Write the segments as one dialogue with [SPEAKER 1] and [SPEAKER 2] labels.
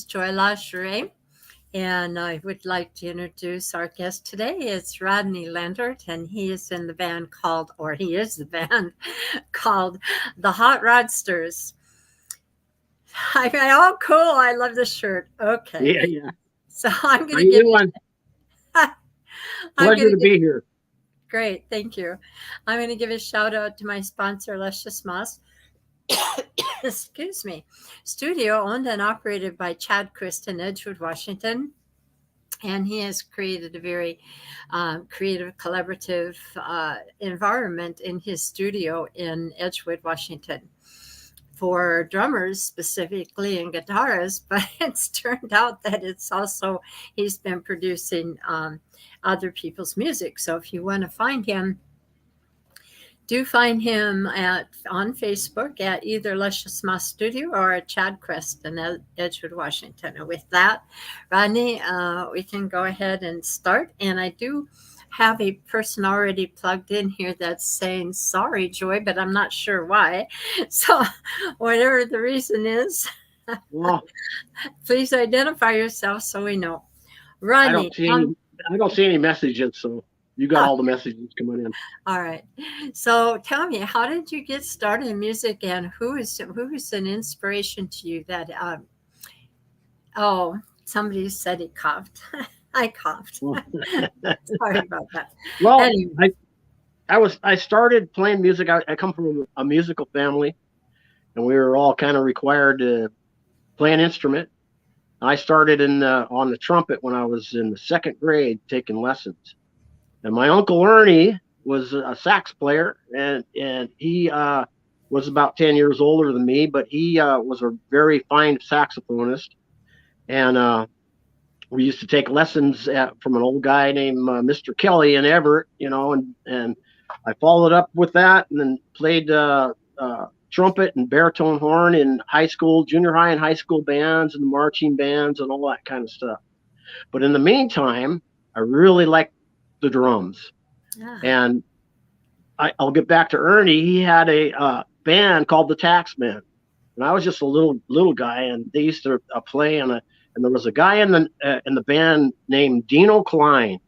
[SPEAKER 1] Joy LaJoie, and I would like to introduce our guest today. It's Rodney Landert, and he is in the band called, or he is the band called the Hot Rodsters. I mean, oh, cool! I love this shirt. Okay,
[SPEAKER 2] Yeah, yeah.
[SPEAKER 1] so I'm going
[SPEAKER 2] How
[SPEAKER 1] to
[SPEAKER 2] you
[SPEAKER 1] give you.
[SPEAKER 2] doing?
[SPEAKER 1] I'm
[SPEAKER 2] Pleasure
[SPEAKER 1] going to
[SPEAKER 2] to
[SPEAKER 1] give.
[SPEAKER 2] be here.
[SPEAKER 1] Great, thank you. I'm going to give a shout out to my sponsor, Luscious Moss. Excuse me. Studio owned and operated by Chad Christ in Edgewood, Washington. And he has created a very creative, collaborative environment in his studio in Edgewood, Washington, for drummers specifically and guitarists. But it's turned out that it's also, he's been producing other people's music. So if you want to find him, do find him at on Facebook at either Luscious Moss Studio or at Chad Crest in Edgewood, Washington. And with that, Rodney, we can go ahead and start. And I do have a person already plugged in here that's saying sorry, Joy, but I'm not sure why. So whatever the reason is,
[SPEAKER 2] Well,
[SPEAKER 1] please identify yourself so we know.
[SPEAKER 2] I
[SPEAKER 1] Rodney,
[SPEAKER 2] don't see any. I don't see any messages, so you got all the messages coming in.
[SPEAKER 1] all right. So tell me, how did you get started in music, and who is an inspiration to you? That oh, somebody said he coughed. I coughed.
[SPEAKER 2] Well,
[SPEAKER 1] Sorry about that.
[SPEAKER 2] well,
[SPEAKER 1] Anyway,
[SPEAKER 2] I started playing music. I come from a musical family, and we were all kind of required to play an instrument. I started in on the trumpet when I was in the second grade taking lessons. And my uncle Ernie was a sax player, and he was about 10 years older than me, but he was a very fine saxophonist. And we used to take lessons from an old guy named Mr. Kelly in Everett, and I followed up with that, and then played trumpet and baritone horn in high school, junior high and high school bands and marching bands and all that kind of stuff. But in the meantime, I really liked the drums.
[SPEAKER 1] ah,
[SPEAKER 2] And I'll get back to Ernie. He had a band called the Taxman, and I was just a little guy, and they used to play, and there was a guy in the band named Dino Klein,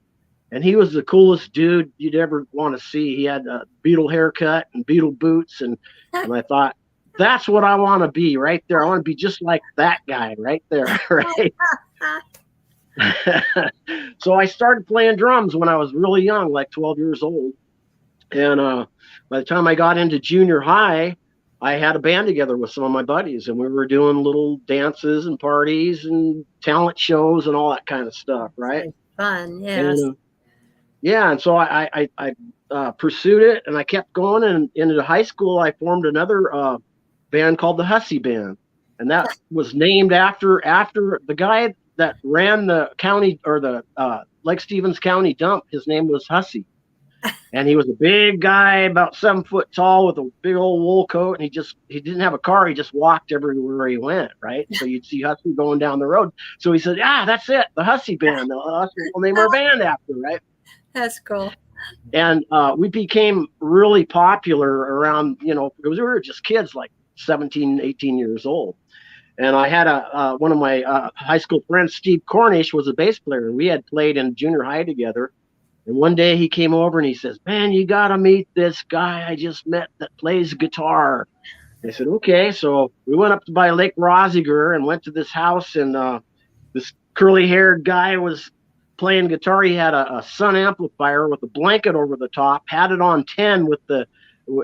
[SPEAKER 2] and he was the coolest dude you'd ever want to see. He had a Beatle haircut and Beatle boots, and I thought, that's what I want to be right there. I want to be just like that guy right there, right? So I started playing drums when I was really young, like 12 years old. And by the time I got into junior high, I had a band together with some of my buddies, and we were doing little dances and parties and talent shows and all that kind of stuff, right?
[SPEAKER 1] very fun. Yes.
[SPEAKER 2] And yeah, and so I pursued it, and I kept going. And into high school, I formed another band called the Hussey Band, and that was named after the guy that ran the county, or the Lake Stevens County dump. His name was Hussey. And he was a big guy, about 7 foot tall, with a big old wool coat. And he didn't have a car. He just walked everywhere he went, right? So you'd see Hussey going down the road. So he said, that's it, the Hussey Band. We'll name our band after, right?
[SPEAKER 1] That's cool.
[SPEAKER 2] And we became really popular around, because we were just kids, like 17, 18 years old. And I had one of my high school friends, Steve Cornish, was a bass player. And we had played in junior high together. And one day he came over and he says, man, you got to meet this guy I just met that plays guitar. I said, okay. So we went up to by Lake Rosiger and went to this house, and this curly haired guy was playing guitar. He had a Sun amplifier with a blanket over the top, had it on 10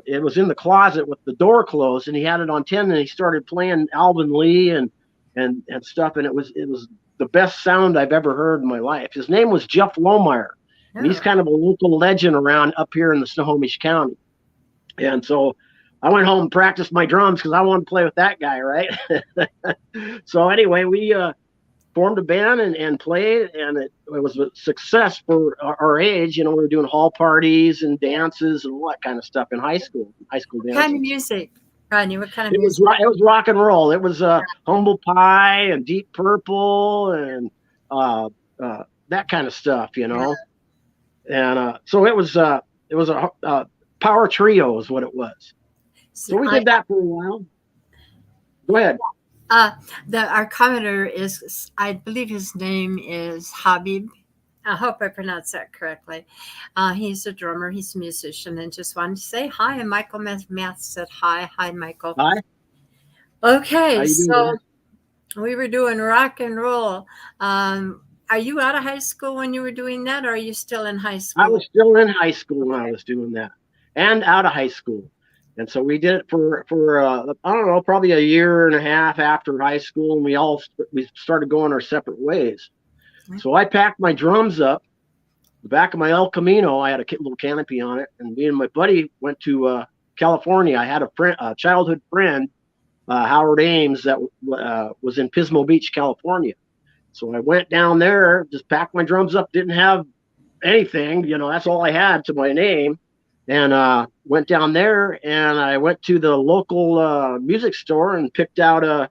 [SPEAKER 2] it was in the closet with the door closed, and he had it on 10, and he started playing Alvin Lee and stuff. And it was the best sound I've ever heard in my life. His name was Jeff Lohmeyer. And he's kind of a local legend around up here in the Snohomish County. And so I went home and practiced my drums because I wanted to play with that guy, right? So anyway, we formed a band and played, and it was a success for our age. We were doing hall parties and dances and all that kind of stuff in high school dances.
[SPEAKER 1] What kind of music, Rodney? What kind of
[SPEAKER 2] It
[SPEAKER 1] music?
[SPEAKER 2] was rock and roll. It was Humble Pie and Deep Purple and that kind of stuff,
[SPEAKER 1] Yeah.
[SPEAKER 2] And so it was a power trio is what it was. So we did that for a while. Go ahead.
[SPEAKER 1] Uh, our commenter is, I believe his name is Habib. I hope I pronounced that correctly. He's a drummer, he's a musician, and just wanted to say hi. And Michael Math said hi. Hi, Michael.
[SPEAKER 2] Hi, how
[SPEAKER 1] Okay,
[SPEAKER 2] you doing,
[SPEAKER 1] so
[SPEAKER 2] man?
[SPEAKER 1] we were doing rock and roll. Are you out of high school when you were doing that, or are you still in high
[SPEAKER 2] I
[SPEAKER 1] school?
[SPEAKER 2] was still in high school when I
[SPEAKER 1] Okay.
[SPEAKER 2] was doing that, and out of high school. And so we did it for I don't know, probably a year and a half after high school, and we started going our separate ways. So I packed my drums up. The back of my El Camino, I had a little canopy on it, and me and my buddy went to California. I had a childhood friend, Howard Ames, that was in Pismo Beach, California. So I went down there, just packed my drums up, didn't have anything, that's all I had to my name. And went down there and I went to the local music store and picked out a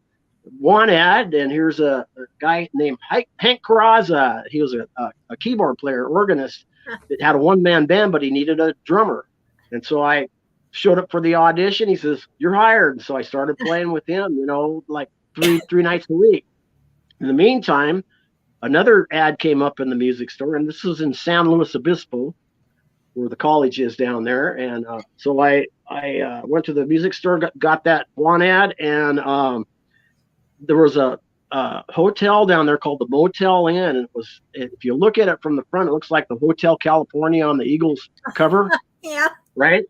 [SPEAKER 2] one ad. And here's a guy named Hank Carrazza. He was a keyboard player, organist that had a one-man band, but he needed a drummer. And so I showed up for the audition. He says, "You're hired." And so I started playing with him, like three nights a week. In the meantime, another ad came up in the music store, and this was in San Luis Obispo, where the college is down there. And so I went to the music store, got that one ad, and there was a hotel down there called the Motel Inn. And if you look at it from the front, it looks like the Hotel California on the Eagles cover,
[SPEAKER 1] Yeah.
[SPEAKER 2] right?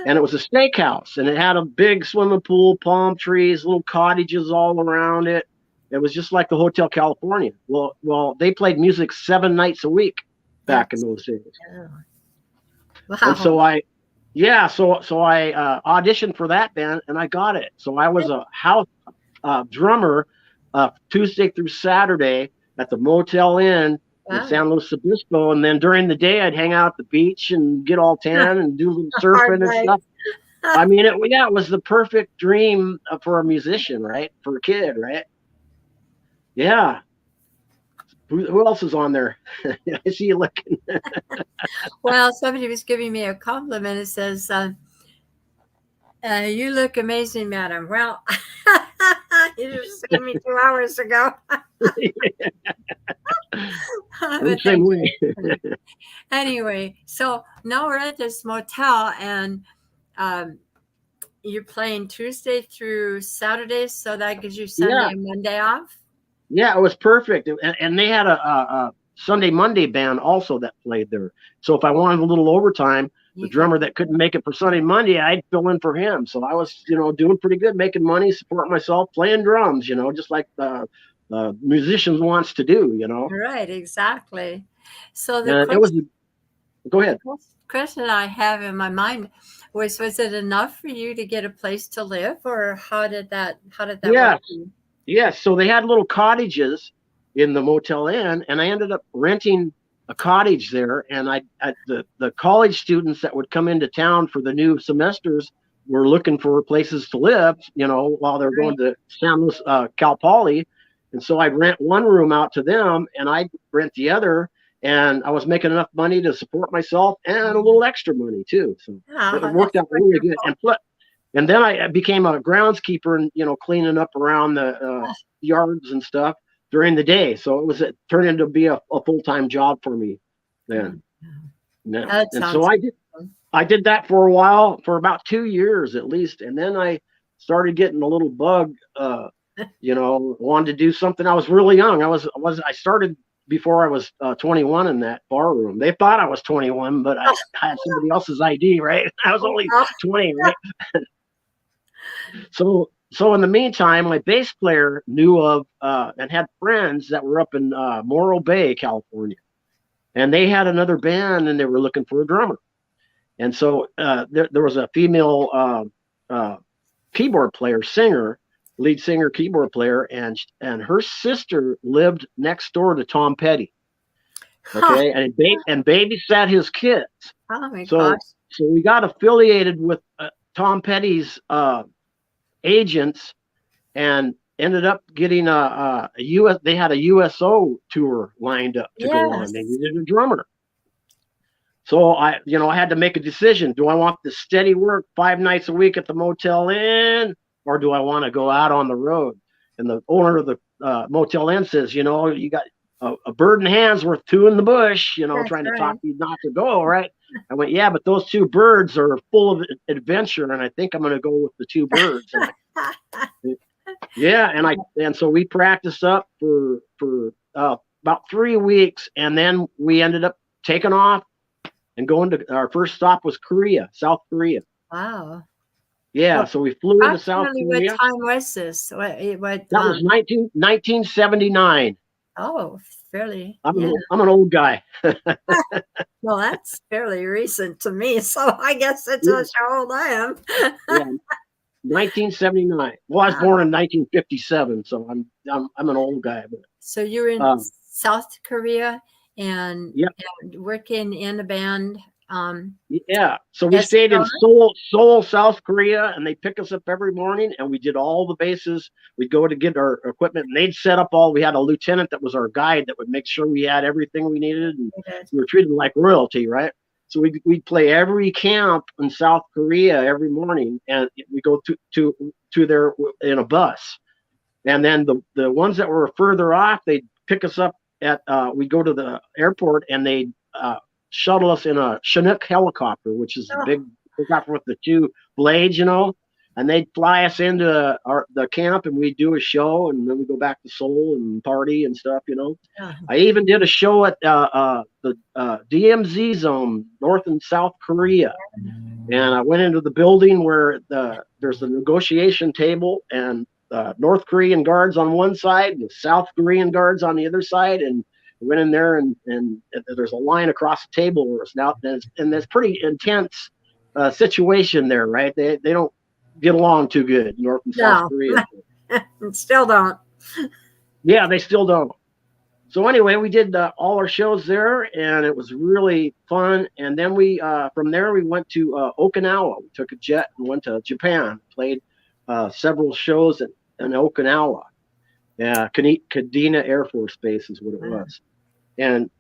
[SPEAKER 2] And it was a steakhouse, and it had a big swimming pool, palm trees, little cottages all around it. It was just like the Hotel California. Well, they played music 7 nights a week back in
[SPEAKER 1] That's,
[SPEAKER 2] those days.
[SPEAKER 1] oh,
[SPEAKER 2] And
[SPEAKER 1] wow.
[SPEAKER 2] so I auditioned for that band, and I got it. So I was a house drummer Tuesday through Saturday at the Motel Inn in
[SPEAKER 1] Wow.
[SPEAKER 2] San Luis Obispo, and then during the day I'd hang out at the beach and get all tan and do a little
[SPEAKER 1] Hard
[SPEAKER 2] surfing and
[SPEAKER 1] life.
[SPEAKER 2] stuff. I mean, it was the perfect dream for a musician, right? For a kid, right? Yeah. Who else is on there? I see you looking.
[SPEAKER 1] Well, somebody was giving me a compliment. It says, "You look amazing, madam." Well, you just seen me 2 hours ago.
[SPEAKER 2] I'm the
[SPEAKER 1] But
[SPEAKER 2] same
[SPEAKER 1] thank
[SPEAKER 2] way.
[SPEAKER 1] you. Anyway, so now we're at this motel, and um, you're playing Tuesday through Saturday, so that gives you Sunday
[SPEAKER 2] Yeah,
[SPEAKER 1] and Monday off.
[SPEAKER 2] yeah, it was perfect. And they had a Sunday Monday band also that played there. So if I wanted a little overtime, the
[SPEAKER 1] You could,
[SPEAKER 2] drummer that couldn't make it for Sunday Monday, I'd fill in for him. So I was, doing pretty good, making money, supporting myself, playing drums, just like musicians wants to do.
[SPEAKER 1] right, exactly. So the
[SPEAKER 2] And it was.
[SPEAKER 1] question,
[SPEAKER 2] Go
[SPEAKER 1] the
[SPEAKER 2] ahead.
[SPEAKER 1] question I have in my mind was it enough for you to get a place to live, or how did that work
[SPEAKER 2] Yes,
[SPEAKER 1] for you?
[SPEAKER 2] yes. So they had little cottages in the Motel Inn, and I ended up renting a cottage there. And the college students that would come into town for the new semesters were looking for places to live, while they're
[SPEAKER 1] Right.
[SPEAKER 2] going to San Luis, Cal Poly. And so I'd rent one room out to them, and I'd rent the other. And I was making enough money to support myself and a little extra money too. So it
[SPEAKER 1] Oh,
[SPEAKER 2] worked
[SPEAKER 1] that's
[SPEAKER 2] out really good.
[SPEAKER 1] wonderful.
[SPEAKER 2] And then I became a groundskeeper and cleaning up around the yards and stuff during the day. So it turned into be a full time job for me
[SPEAKER 1] Oh,
[SPEAKER 2] then. Yeah.
[SPEAKER 1] that
[SPEAKER 2] And so
[SPEAKER 1] sounds wonderful.
[SPEAKER 2] I did that for a while, for about 2 years at least, and then I started getting a little bug. Wanted to do something. I was really young. I started before I was 21 in that bar room. They thought I was 21, but I had somebody else's ID, right? I was only
[SPEAKER 1] Oh,
[SPEAKER 2] 20, right? So in the meantime, my bass player knew of and had friends that were up in Morro Bay, California, and they had another band and they were looking for a drummer. And so there was a female uh, keyboard player, lead singer, keyboard player, and her sister lived next door to Tom Petty.
[SPEAKER 1] huh.
[SPEAKER 2] Okay, and babysat his kids.
[SPEAKER 1] Oh my gosh.
[SPEAKER 2] So we got affiliated with Tom Petty's agents and ended up getting a US. They had a USO tour lined up to go on. They
[SPEAKER 1] Yes.
[SPEAKER 2] needed a drummer. So I had to make a decision. Do I want the steady work 5 nights a week at the Motel Inn, or do I want to go out on the road? And the owner of the Motel Inn says, you know, you got a bird in the hand's worth two in the bush, you know,
[SPEAKER 1] That's
[SPEAKER 2] trying to
[SPEAKER 1] right.
[SPEAKER 2] talk you not to go, right? I went, yeah, but those two birds are full of adventure, and I think I'm going to go with the two birds. And yeah, and so we practiced up for about 3 weeks, and then we ended up taking off and going to our first stop was Korea, South Korea.
[SPEAKER 1] Wow.
[SPEAKER 2] Yeah,
[SPEAKER 1] Well,
[SPEAKER 2] so we flew into South
[SPEAKER 1] approximately what
[SPEAKER 2] Korea.
[SPEAKER 1] time was this? What
[SPEAKER 2] That was 1979.
[SPEAKER 1] oh, fairly,
[SPEAKER 2] I'm
[SPEAKER 1] yeah.
[SPEAKER 2] I'm an old guy.
[SPEAKER 1] Well, that's fairly recent to me, so I guess it
[SPEAKER 2] Yeah,
[SPEAKER 1] tells you how old I am.
[SPEAKER 2] yeah, 1979. Well, I was
[SPEAKER 1] Wow.
[SPEAKER 2] born in 1957, so I'm an old guy. But
[SPEAKER 1] So you were in South Korea and
[SPEAKER 2] yeah,
[SPEAKER 1] working in a band.
[SPEAKER 2] yeah. So we
[SPEAKER 1] As a
[SPEAKER 2] stayed in
[SPEAKER 1] drummer?
[SPEAKER 2] Seoul, South Korea, and they pick us up every morning, and we did all the bases. We'd go to get our equipment, and they'd set up all. We had a lieutenant that was our guide that would make sure we had everything we needed, and we were treated like royalty, right? So we'd play every camp in South Korea every morning, and we go to there in a bus. And then the ones that were further off, they'd pick us up at we'd go to the airport, and they'd shuttle us in a Chinook helicopter, which is a
[SPEAKER 1] Oh,
[SPEAKER 2] big helicopter with the two blades, you know. And they'd fly us into the camp, and we'd do a show, and then we go back to Seoul and party and stuff, you know.
[SPEAKER 1] yeah.
[SPEAKER 2] I even did a show at the DMZ zone, North and South Korea, and I went into the building where there's a negotiation table, and North Korean guards on one side and South Korean guards on the other side, and went in there, and there's a line across the table where it's now, and there's pretty intense situation there, right? They don't get along too good, North and South
[SPEAKER 1] No,
[SPEAKER 2] Korea.
[SPEAKER 1] still don't.
[SPEAKER 2] Yeah, they still don't. So anyway, we did all our shows there, and it was really fun. And then we from there we went to Okinawa. We took a jet and went to Japan. Played several shows in Okinawa. Yeah, Kadena Air Force Base is what it
[SPEAKER 1] Wow.
[SPEAKER 2] was. And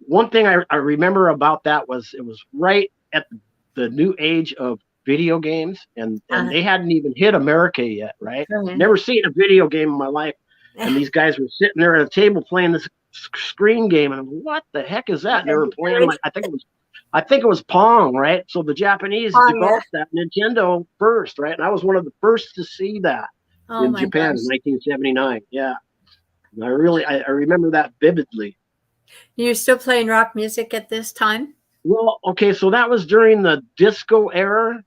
[SPEAKER 2] one thing I remember about that was it was right at the new age of video games, and they hadn't even hit America yet, right?
[SPEAKER 1] Okay.
[SPEAKER 2] Never seen a video game in my life, and these guys were sitting there at a table playing this screen game, and I'm, what the heck is that? And they were playing like I think it was Pong, right? So the Japanese developed that Nintendo first, right? And I was one of the first to see that in Japan in 1979. Yeah, and I remember that vividly.
[SPEAKER 1] You're still playing rock music at this time?
[SPEAKER 2] Well, okay, so that was during the disco era,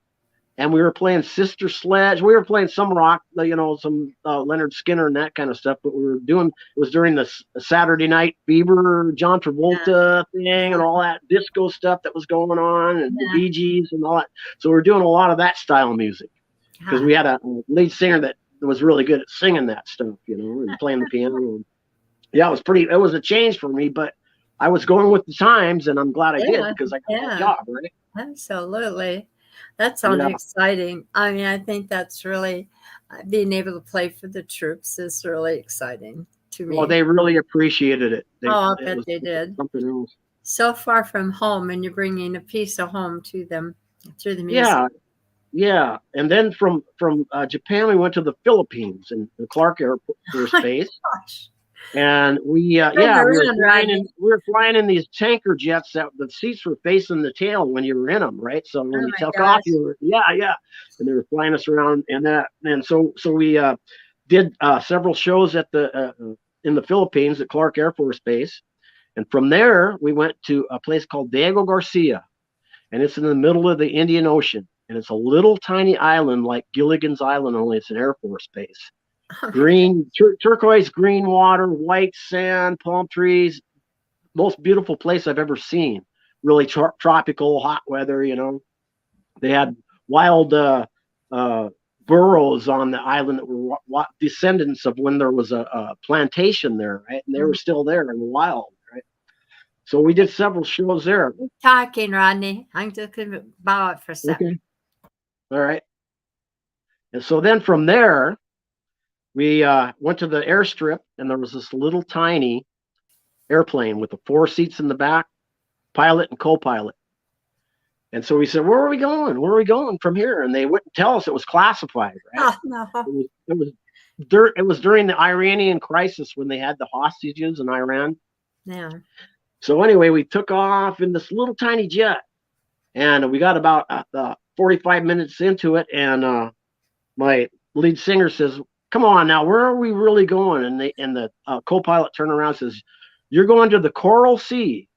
[SPEAKER 2] and we were playing Sister Sledge. We were playing some rock, you know, some Leonard Skinner and that kind of stuff. But it was during the Saturday Night Fever, John Travolta thing, and all that disco stuff that was going on, and the Bee Gees and all that. So we were doing a lot of that style of music because we had a lead singer that was really good at singing that stuff, you know, and playing the piano. And yeah, it was a change for me, but I was going with the times, and I'm glad I did because I got a job, right?
[SPEAKER 1] Absolutely. That sounds exciting. I mean, I think that's really being able to play for the troops is really exciting to me.
[SPEAKER 2] Well, they really appreciated it.
[SPEAKER 1] I bet they did.
[SPEAKER 2] Something else.
[SPEAKER 1] So far from home, and you're bringing a piece of home to them through the music.
[SPEAKER 2] Yeah. And then from Japan, we went to the Philippines and the Clark Air Force Base.
[SPEAKER 1] Gosh.
[SPEAKER 2] And we were flying in these tanker jets that the seats were facing the tail when you were in them, right? So when you took off, and they were flying us around, and so we did several shows at in the Philippines at Clark Air Force Base, and from there we went to a place called Diego Garcia, and it's in the middle of the Indian Ocean, and it's a little tiny island like Gilligan's Island, only it's an Air Force base. Green, turquoise green water, white sand, palm trees, most beautiful place I've ever seen. Really tropical, hot weather, you know. They had wild burros on the island that were descendants of when there was a plantation there, right? And they were still there in the wild, right? So we did several shows there.
[SPEAKER 1] Keep talking, Rodney. I'm just going to bow out for a second.
[SPEAKER 2] Okay. All right. And so then from there, we went to the airstrip, and there was this little tiny airplane with the 4 seats in the back, pilot and co-pilot. And so we said, where are we going? Where are we going from here? And they wouldn't tell us. It was classified, right?
[SPEAKER 1] Oh, no.
[SPEAKER 2] it was during the Iranian crisis when they had the hostages in Iran.
[SPEAKER 1] Yeah.
[SPEAKER 2] So anyway, we took off in this little tiny jet, and we got about 45 minutes into it, and my lead singer says, "Come on now, where are we really going?" And the co-pilot turned around and says, "You're going to the Coral Sea."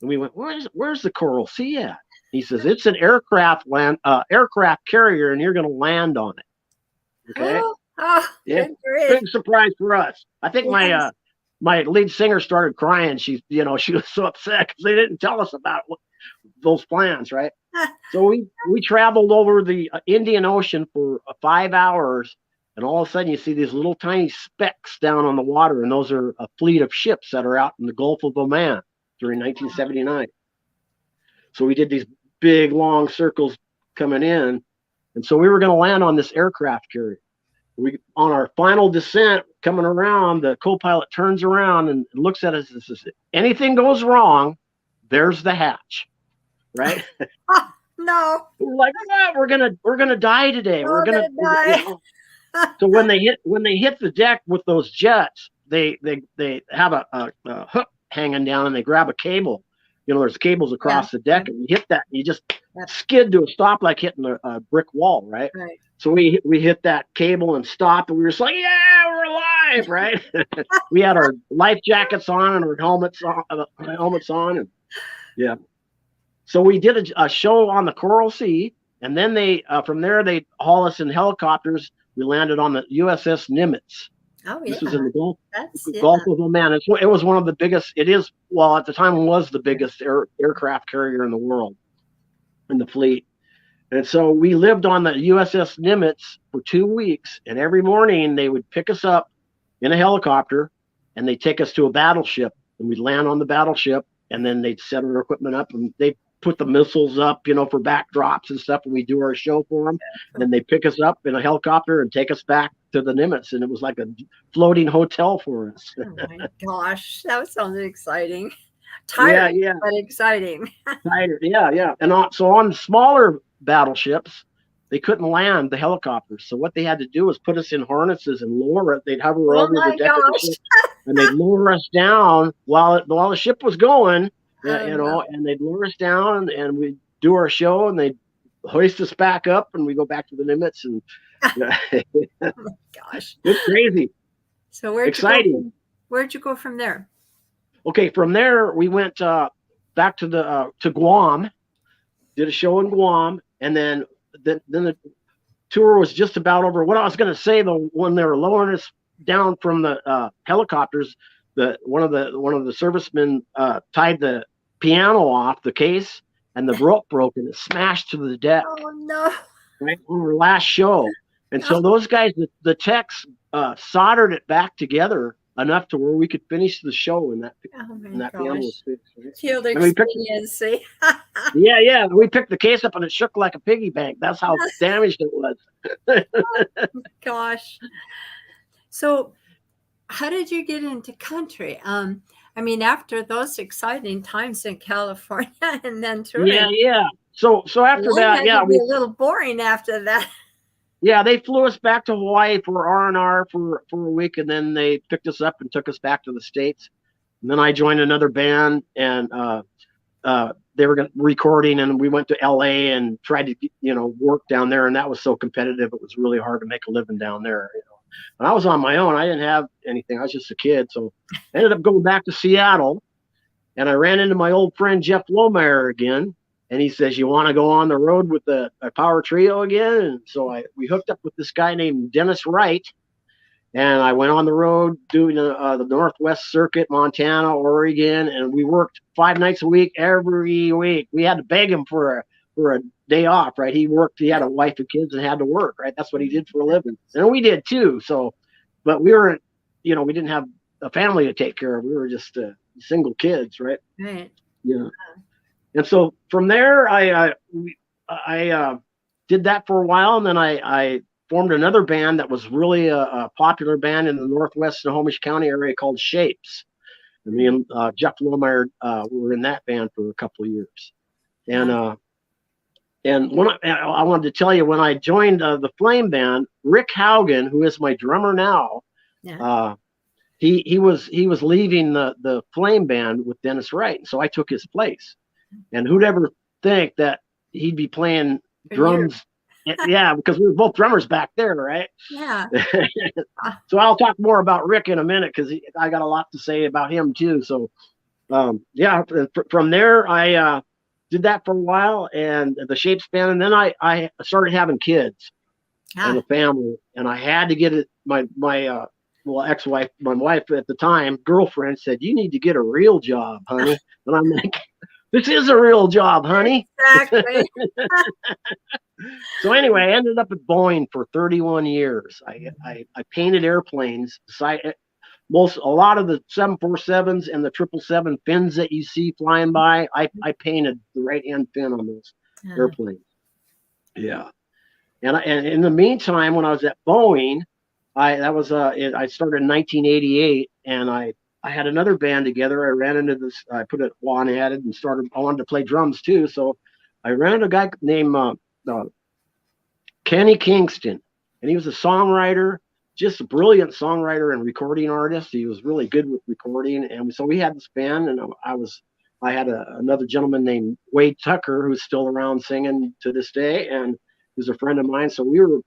[SPEAKER 2] And we went, "Where's the Coral Sea at?" He says, "It's an aircraft carrier, and you're going to land on it." Okay.
[SPEAKER 1] Oh,
[SPEAKER 2] Yeah,
[SPEAKER 1] good grief.
[SPEAKER 2] big surprise for us. I think
[SPEAKER 1] Yes.
[SPEAKER 2] my lead singer started crying. She was so upset because they didn't tell us about those plans, right? So we traveled over the Indian Ocean for 5 hours, and all of a sudden you see these little tiny specks down on the water, and those are a fleet of ships that are out in the Gulf of Oman during 1979. So we did these big long circles coming in, and so we were going to land on this aircraft carrier. We on our final descent coming around, the co-pilot turns around and looks at us and says, "Anything goes wrong, there's the hatch." Right?
[SPEAKER 1] Oh, no.
[SPEAKER 2] We're like, "Ah, we're gonna die today.
[SPEAKER 1] We're all gonna die.
[SPEAKER 2] So when they hit the deck with those jets, they have a hook hanging down, and they grab a cable. There's cables across the deck, and you hit that, and you just skid to a stop like hitting a brick wall, right?
[SPEAKER 1] Right.
[SPEAKER 2] So we hit that cable and stopped, and we were just like, "Yeah, we're alive!" Right? We had our life jackets on and our helmets on, and yeah. So we did a show on the Coral Sea, and then they from there they haul us in helicopters. We landed on the USS Nimitz.
[SPEAKER 1] Oh, yeah.
[SPEAKER 2] This was in the
[SPEAKER 1] That's
[SPEAKER 2] Gulf of Oman. It was one of the biggest. It is, well, at the time was the biggest aircraft carrier in the world, in the fleet. And so we lived on the USS Nimitz for 2 weeks, and every morning they would pick us up in a helicopter, and they'd take us to a battleship, and we'd land on the battleship, and then they'd set our equipment up, and they put the missiles up, for backdrops and stuff, and we do our show for them. And then they pick us up in a helicopter and take us back to the Nimitz, and it was like a floating hotel for us.
[SPEAKER 1] Oh my gosh, that sounds exciting. Tiring, but exciting.
[SPEAKER 2] Yeah. And so on smaller battleships, they couldn't land the helicopters. So what they had to do was put us in harnesses and lower it. They'd hover over the deck of the ship, and they'd lower us down while the ship was going. And they'd lower us down, and we'd do our show, and they'd hoist us back up, and we go back to the Nimitz, and
[SPEAKER 1] oh my gosh,
[SPEAKER 2] it's crazy.
[SPEAKER 1] So where'd you go from there?
[SPEAKER 2] Okay, from there we went back to Guam, did a show in Guam, and then the tour was just about over. What I was going to say, though, when they were lowering us down from the helicopters, one of the servicemen tied the piano off the case, and the rope broke, and it smashed to the deck.
[SPEAKER 1] Oh no!
[SPEAKER 2] Right on our last show, and so those guys, the techs, soldered it back together enough to where we could finish the show, and that piano was fixed. Right?
[SPEAKER 1] Field expediency.
[SPEAKER 2] Yeah. We picked the case up, and it shook like a piggy bank. That's how damaged it was.
[SPEAKER 1] Oh, gosh. So, how did you get into country? After those exciting times in California and then touring.
[SPEAKER 2] Yeah. So after that,
[SPEAKER 1] we a little boring after that.
[SPEAKER 2] Yeah, they flew us back to Hawaii for R&R for a week, and then they picked us up and took us back to the States. And then I joined another band, and they were recording, and we went to LA and tried to work down there, and that was so competitive. It was really hard to make a living down there. And I was on my own. I didn't have anything. I was just a kid. So I ended up going back to Seattle, and I ran into my old friend Jeff Lohmeyer again. And he says, "You want to go on the road with a power trio again?" And so we hooked up with this guy named Dennis Wright, and I went on the road doing the Northwest Circuit, Montana, Oregon, and we worked 5 nights a week every week. We had to beg him for a day off, right? He worked. He had a wife and kids and had to work, right? That's what he did for a living, and we did too. So, but we weren't, we didn't have a family to take care of. We were just single kids, right?
[SPEAKER 1] Right.
[SPEAKER 2] Yeah. And so from there, I did that for a while, and then I formed another band that was really a popular band in the Northwest Snohomish County area called Shapes. And me and Jeff Lohmeyer were in that band for a couple of years. And And I wanted to tell you, when I joined the Flame Band, Rick Haugen, who is my drummer now,
[SPEAKER 1] Yeah.
[SPEAKER 2] he was leaving the Flame Band with Dennis Wright, and so I took his place. And who'd ever think that he'd be playing
[SPEAKER 1] For you.
[SPEAKER 2] drums? Yeah, because we were both drummers back there, right?
[SPEAKER 1] Yeah.
[SPEAKER 2] So I'll talk more about Rick in a minute because I got a lot to say about him too. So yeah, from there I did that for a while, and the Shapes Band, and then I started having kids and a
[SPEAKER 1] Ah,
[SPEAKER 2] family, and I had to get it. My well, ex-wife, my wife at the time, girlfriend, said, "You need to get a real job, honey." And I'm like, "This is a real job, honey."
[SPEAKER 1] exactly.
[SPEAKER 2] So anyway, I ended up at Boeing for 31 years. I painted airplanes. A lot of the 747s and the 777 fins that you see flying by, I painted the right hand fin on those
[SPEAKER 1] Ah,
[SPEAKER 2] airplanes. Yeah. And in the meantime, when I was at Boeing, I started in 1988, and I had another band together. I ran into this. I put it on at it and started. I wanted to play drums too, so I ran into a guy named uh, Kenny Kingston, and he was a songwriter, just a brilliant songwriter and recording artist. He was really good with recording, and so we had this band, and I had another gentleman named Wade Tucker who's still around singing to this day, and who's a friend of mine. So we were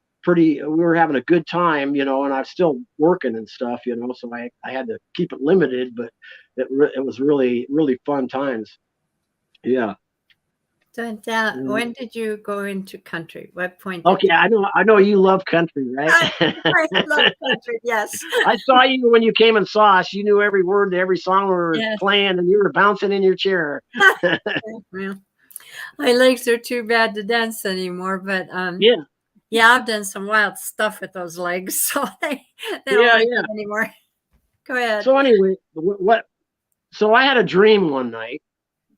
[SPEAKER 2] having a good time, and I'm still working and stuff, so I had to keep it limited, but it was really, really fun times. Yeah.
[SPEAKER 1] so
[SPEAKER 2] Mm.
[SPEAKER 1] when did you go into country? What point did
[SPEAKER 2] Okay, I know you love country, right?
[SPEAKER 1] I love country? Yes.
[SPEAKER 2] I saw you when you came and saw us. You knew every word to every song we were
[SPEAKER 1] Yes.
[SPEAKER 2] playing, and you were bouncing in your chair.
[SPEAKER 1] Well, my legs are too bad to dance anymore, but
[SPEAKER 2] Yeah,
[SPEAKER 1] yeah, I've done some wild stuff with those legs, so they don't
[SPEAKER 2] yeah,
[SPEAKER 1] like
[SPEAKER 2] yeah.
[SPEAKER 1] it anymore. Go ahead.
[SPEAKER 2] So anyway, what? So I had a dream one night,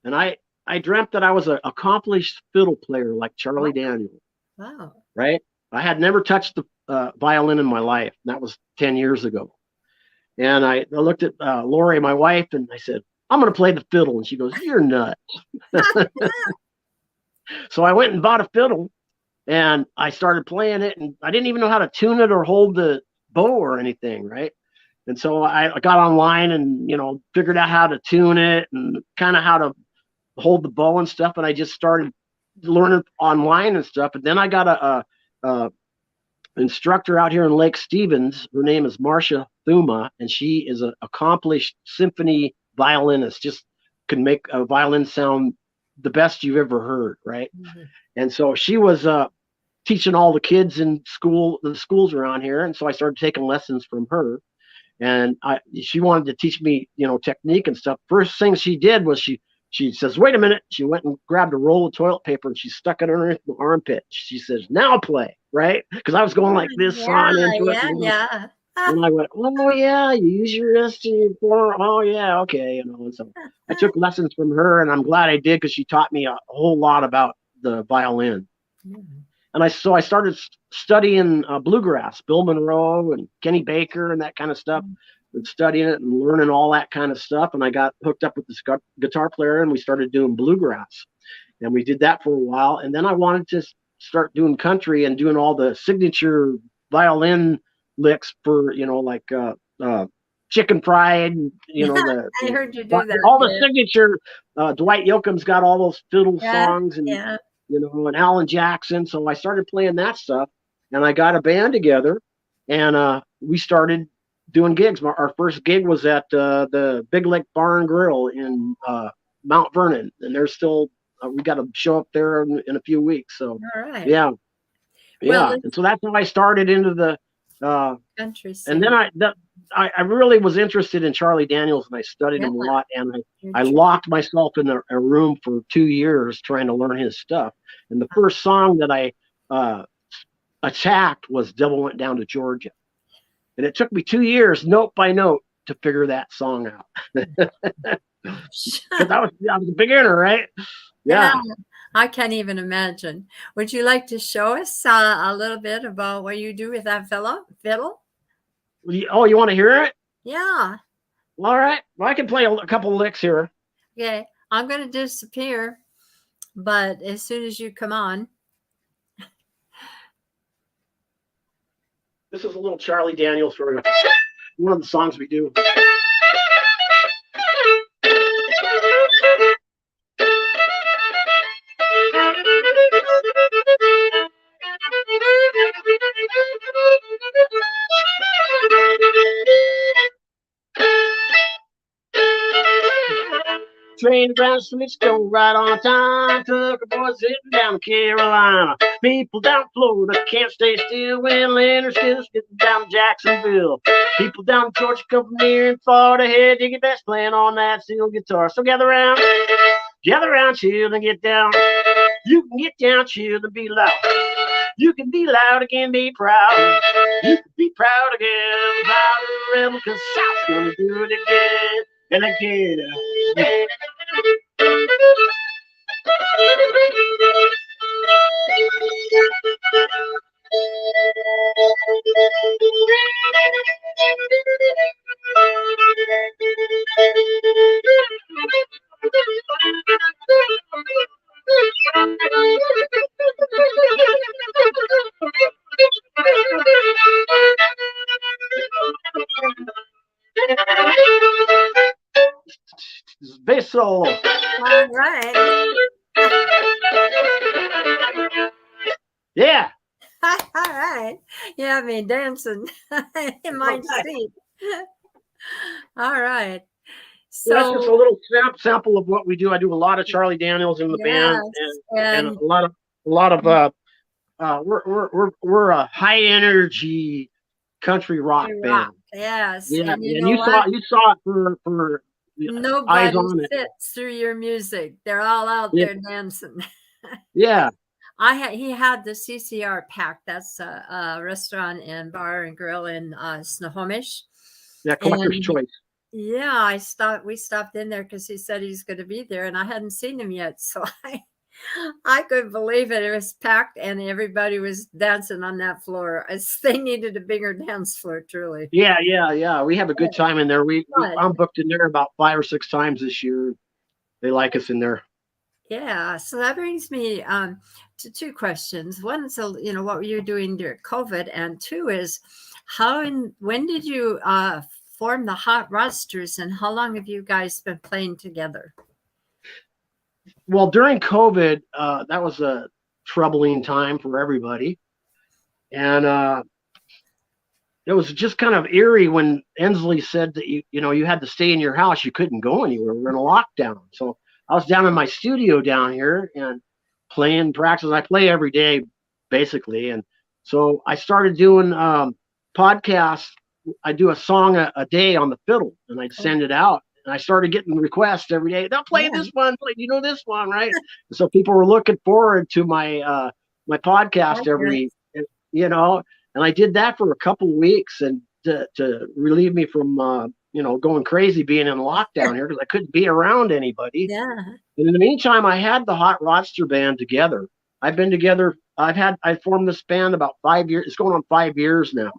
[SPEAKER 2] and I dreamt that I was an accomplished fiddle player like Charlie
[SPEAKER 1] Oh,
[SPEAKER 2] Daniels.
[SPEAKER 1] wow.
[SPEAKER 2] Right? I had never touched the violin in my life. That was 10 years ago. And I looked at Lori, my wife, and I said, "I'm going to play the fiddle." And she goes, "You're nuts." So I went and bought a fiddle, and I started playing it, and I didn't even know how to tune it or hold the bow or anything, right? And so I got online and figured out how to tune it and kind of how to hold the bow and stuff, and I just started learning online and stuff. And then I got a instructor out here in Lake Stevens. Her name is Marcia Thuma, and she is an accomplished symphony violinist. Just can make a violin sound the best you've ever heard, right?
[SPEAKER 1] Mhm.
[SPEAKER 2] And so she was teaching all the kids in the schools around here, and so I started taking lessons from her. And she wanted to teach me, technique and stuff. First thing she did was she says, "Wait a minute." She went and grabbed a roll of toilet paper and she stuck it underneath my armpit. She says, "Now play," right? Because I was going like this
[SPEAKER 1] Yeah,
[SPEAKER 2] on into it,
[SPEAKER 1] yeah, yeah.
[SPEAKER 2] and I went, "Oh yeah, you use your wrist and your forearm. Oh yeah, okay." And so I took lessons from her, and I'm glad I did because she taught me a whole lot about the violin.
[SPEAKER 1] Mhm.
[SPEAKER 2] And I started studying bluegrass, Bill Monroe and Kenny Baker and that kind of stuff, and studying it and learning all that kind of stuff. And I got hooked up with this guitar player, and we started doing bluegrass, and we did that for a while. And then I wanted to start doing country and doing all the signature violin licks for like Chicken Fried,
[SPEAKER 1] I heard you do that.
[SPEAKER 2] all the
[SPEAKER 1] Yeah,
[SPEAKER 2] signature. Dwight Yoakam's got all those fiddle
[SPEAKER 1] yeah,
[SPEAKER 2] songs, and
[SPEAKER 1] yeah.
[SPEAKER 2] and Alan Jackson. So I started playing that stuff, and I got a band together, and we started doing gigs. Our first gig was at the Big Lake Bar and Grill in Mount Vernon, and there's still we got to show up there in a few weeks. So
[SPEAKER 1] All right.
[SPEAKER 2] yeah,
[SPEAKER 1] Well,
[SPEAKER 2] yeah, and
[SPEAKER 1] let's
[SPEAKER 2] so that's how I started into the.
[SPEAKER 1] country
[SPEAKER 2] And then
[SPEAKER 1] singing.
[SPEAKER 2] I really was interested in Charlie Daniels, and I studied
[SPEAKER 1] Yeah,
[SPEAKER 2] him a lot. And
[SPEAKER 1] you're
[SPEAKER 2] I
[SPEAKER 1] true.
[SPEAKER 2] locked myself in a room for 2 years trying to learn his stuff. And the first song that I uh, attacked was "Devil Went Down to Georgia," and it took me 2 years, note by note, to figure that song out because I was a beginner, right?
[SPEAKER 1] Yeah,
[SPEAKER 2] Yeah.
[SPEAKER 1] I can't even imagine. Would you like to show us a little bit about what you do with that fiddle?
[SPEAKER 2] Oh, you want to hear it?
[SPEAKER 1] Yeah.
[SPEAKER 2] All right. Well, I can play a couple licks here.
[SPEAKER 1] Okay. I'm going to disappear But as soon as you come on,
[SPEAKER 2] This is a little Charlie Daniels for one of the songs we do. Train down the streets go right on time. Took a boy sitting down in Carolina. People down Florida can't stay still when Leonard's still getting down to Jacksonville. People down Georgia come from near and far to hear Diggy Best playing on that steel guitar. So gather round, chill and get down. You can get down, chill and be loud. You can be loud again, be proud. You can be proud again, proud of the rebel, 'cause South's gonna do it again and again. Bass solo.
[SPEAKER 1] all right.
[SPEAKER 2] Yeah.
[SPEAKER 1] All right. You have me dancing in my seat. All right.
[SPEAKER 2] So that's just a
[SPEAKER 1] So,
[SPEAKER 2] little sample of what we do. I do a lot of Charlie Daniels in the band, and
[SPEAKER 1] and
[SPEAKER 2] a lot of we're a high energy country rock
[SPEAKER 1] rock.
[SPEAKER 2] band.
[SPEAKER 1] Yes.
[SPEAKER 2] Yeah,
[SPEAKER 1] And you
[SPEAKER 2] and
[SPEAKER 1] know what?
[SPEAKER 2] you saw it for Eyes
[SPEAKER 1] Nobody
[SPEAKER 2] on It.
[SPEAKER 1] sits through your music. They're all out
[SPEAKER 2] Yeah,
[SPEAKER 1] there dancing.
[SPEAKER 2] yeah,
[SPEAKER 1] He had the CCR Pack. That's a restaurant and bar and grill in Snohomish.
[SPEAKER 2] yeah. Collector's
[SPEAKER 1] And
[SPEAKER 2] Choice.
[SPEAKER 1] yeah, we stopped in there because he said he's going to be there, and I hadn't seen him yet. So I couldn't believe it. It was packed, and everybody was dancing on that floor. They needed a bigger dance floor, truly.
[SPEAKER 2] Yeah. We have a good time in there.
[SPEAKER 1] Fun.
[SPEAKER 2] I'm booked in there about 5 or 6 times this year. They like us in there.
[SPEAKER 1] Yeah, so that brings me to two questions. One is, what were you doing during COVID? And two is, when did you form the Hot Rodsters, and how long have you guys been playing together?
[SPEAKER 2] Well, during COVID, that was a troubling time for everybody, and it was just kind of eerie when Ensley said that you had to stay in your house. You couldn't go anywhere. We're in a lockdown. So I was down in my studio down here and playing practice. I play every day, basically, and so I started doing podcasts. I do a song a day on the fiddle, and I'd send it out. And I started getting requests every day. They'll play this one, this one, right? And so people were looking forward to my my podcast and I did that for a couple of weeks, and to relieve me from going crazy being in lockdown here because I couldn't be around anybody.
[SPEAKER 1] Yeah.
[SPEAKER 2] And in the meantime, I had the Hot Rodster band together. I've been together. I formed this band about 5 years. It's going on 5 years now.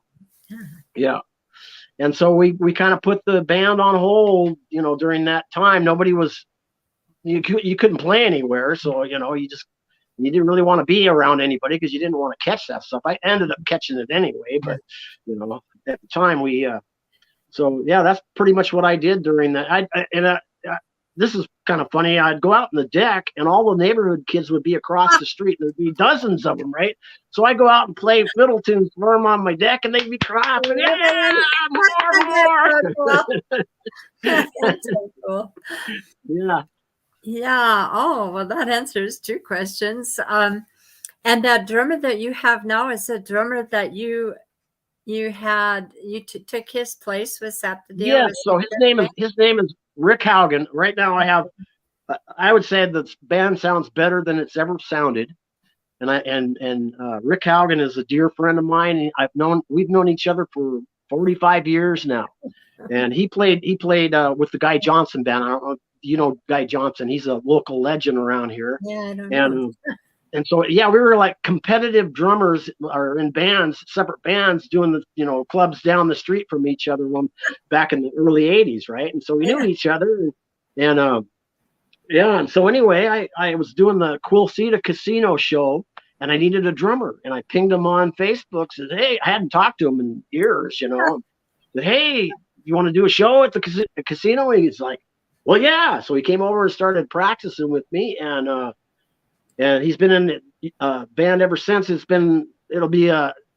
[SPEAKER 2] Yeah. And so we kind of put the band on hold, during that time. Nobody was, you couldn't play anywhere. So, you didn't really want to be around anybody because you didn't want to catch that stuff. I ended up catching it anyway, but, at the time so yeah, that's pretty much what I did during that. This is kind of funny. I'd go out on the deck, and all the neighborhood kids would be across the street. There'd be dozens of them, right? So I go out and play fiddle tunes for them on my deck, and they'd be clapping. Yeah, more.
[SPEAKER 1] That's so cool.
[SPEAKER 2] Yeah.
[SPEAKER 1] Yeah. Oh, well, that answers two questions. And that drummer that you have now is a drummer that you took his place. Was that the deal?
[SPEAKER 2] Yeah. So his name is Rick Haugen. Right now, I would say the band sounds better than it's ever sounded. And Rick Haugen is a dear friend of mine. We've known each other for 45 years now. And he played with the Guy Johnson band. I don't know if you know Guy Johnson. He's a local legend around here.
[SPEAKER 1] Yeah, I don't know.
[SPEAKER 2] And so, yeah, we were like competitive drummers or in bands, separate bands, doing the, clubs down the street from each other back in the early 80s, right? And so we knew each other. And Yeah. And so anyway, I was doing the Quilceda Casino show, and I needed a drummer, and I pinged him on Facebook. Said, hey, I hadn't talked to him in years, you know. Said, hey, you want to do a show at the casino? And he's like, well, yeah. So he came over and started practicing with me, and he's been in the band ever since. It'll be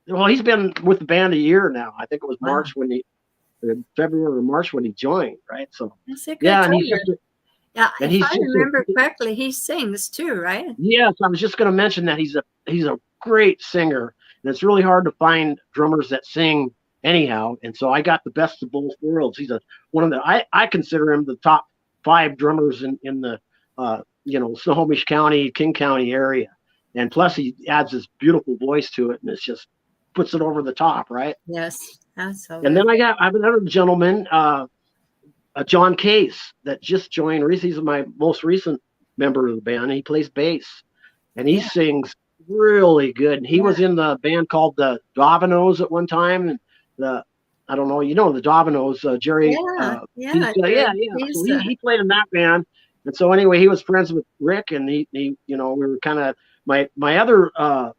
[SPEAKER 2] well, he's been with the band a year now. I think it was
[SPEAKER 1] Wow.
[SPEAKER 2] February or March when he joined, right? So
[SPEAKER 1] That's a good
[SPEAKER 2] yeah, and
[SPEAKER 1] singer. Yeah,
[SPEAKER 2] and
[SPEAKER 1] if
[SPEAKER 2] he's
[SPEAKER 1] I
[SPEAKER 2] just
[SPEAKER 1] remember correctly, he sings too, right?
[SPEAKER 2] yes. I was just going to mention that he's a great singer, and it's really hard to find drummers that sing anyhow. And so I got the best of both worlds. He's one of the I consider him the top 5 drummers in the Snohomish County, King County area, and plus he adds this beautiful voice to it, and it's just puts it over the top, right?
[SPEAKER 1] Yes,
[SPEAKER 2] And then
[SPEAKER 1] absolutely.
[SPEAKER 2] I have another gentleman, John Case, that just joined. He's my most recent member of the band. He plays bass, and he
[SPEAKER 1] Yeah,
[SPEAKER 2] sings really good. And he
[SPEAKER 1] yeah,
[SPEAKER 2] was in the band called the Dominoes at one time. And the I don't know, the Dominoes, Jerry.
[SPEAKER 1] yeah,
[SPEAKER 2] He's
[SPEAKER 1] yeah.
[SPEAKER 2] yeah,
[SPEAKER 1] Jerry,
[SPEAKER 2] yeah. So
[SPEAKER 1] he's
[SPEAKER 2] he played in that band. And so anyway, he was friends with Rick, and he we were kind of my other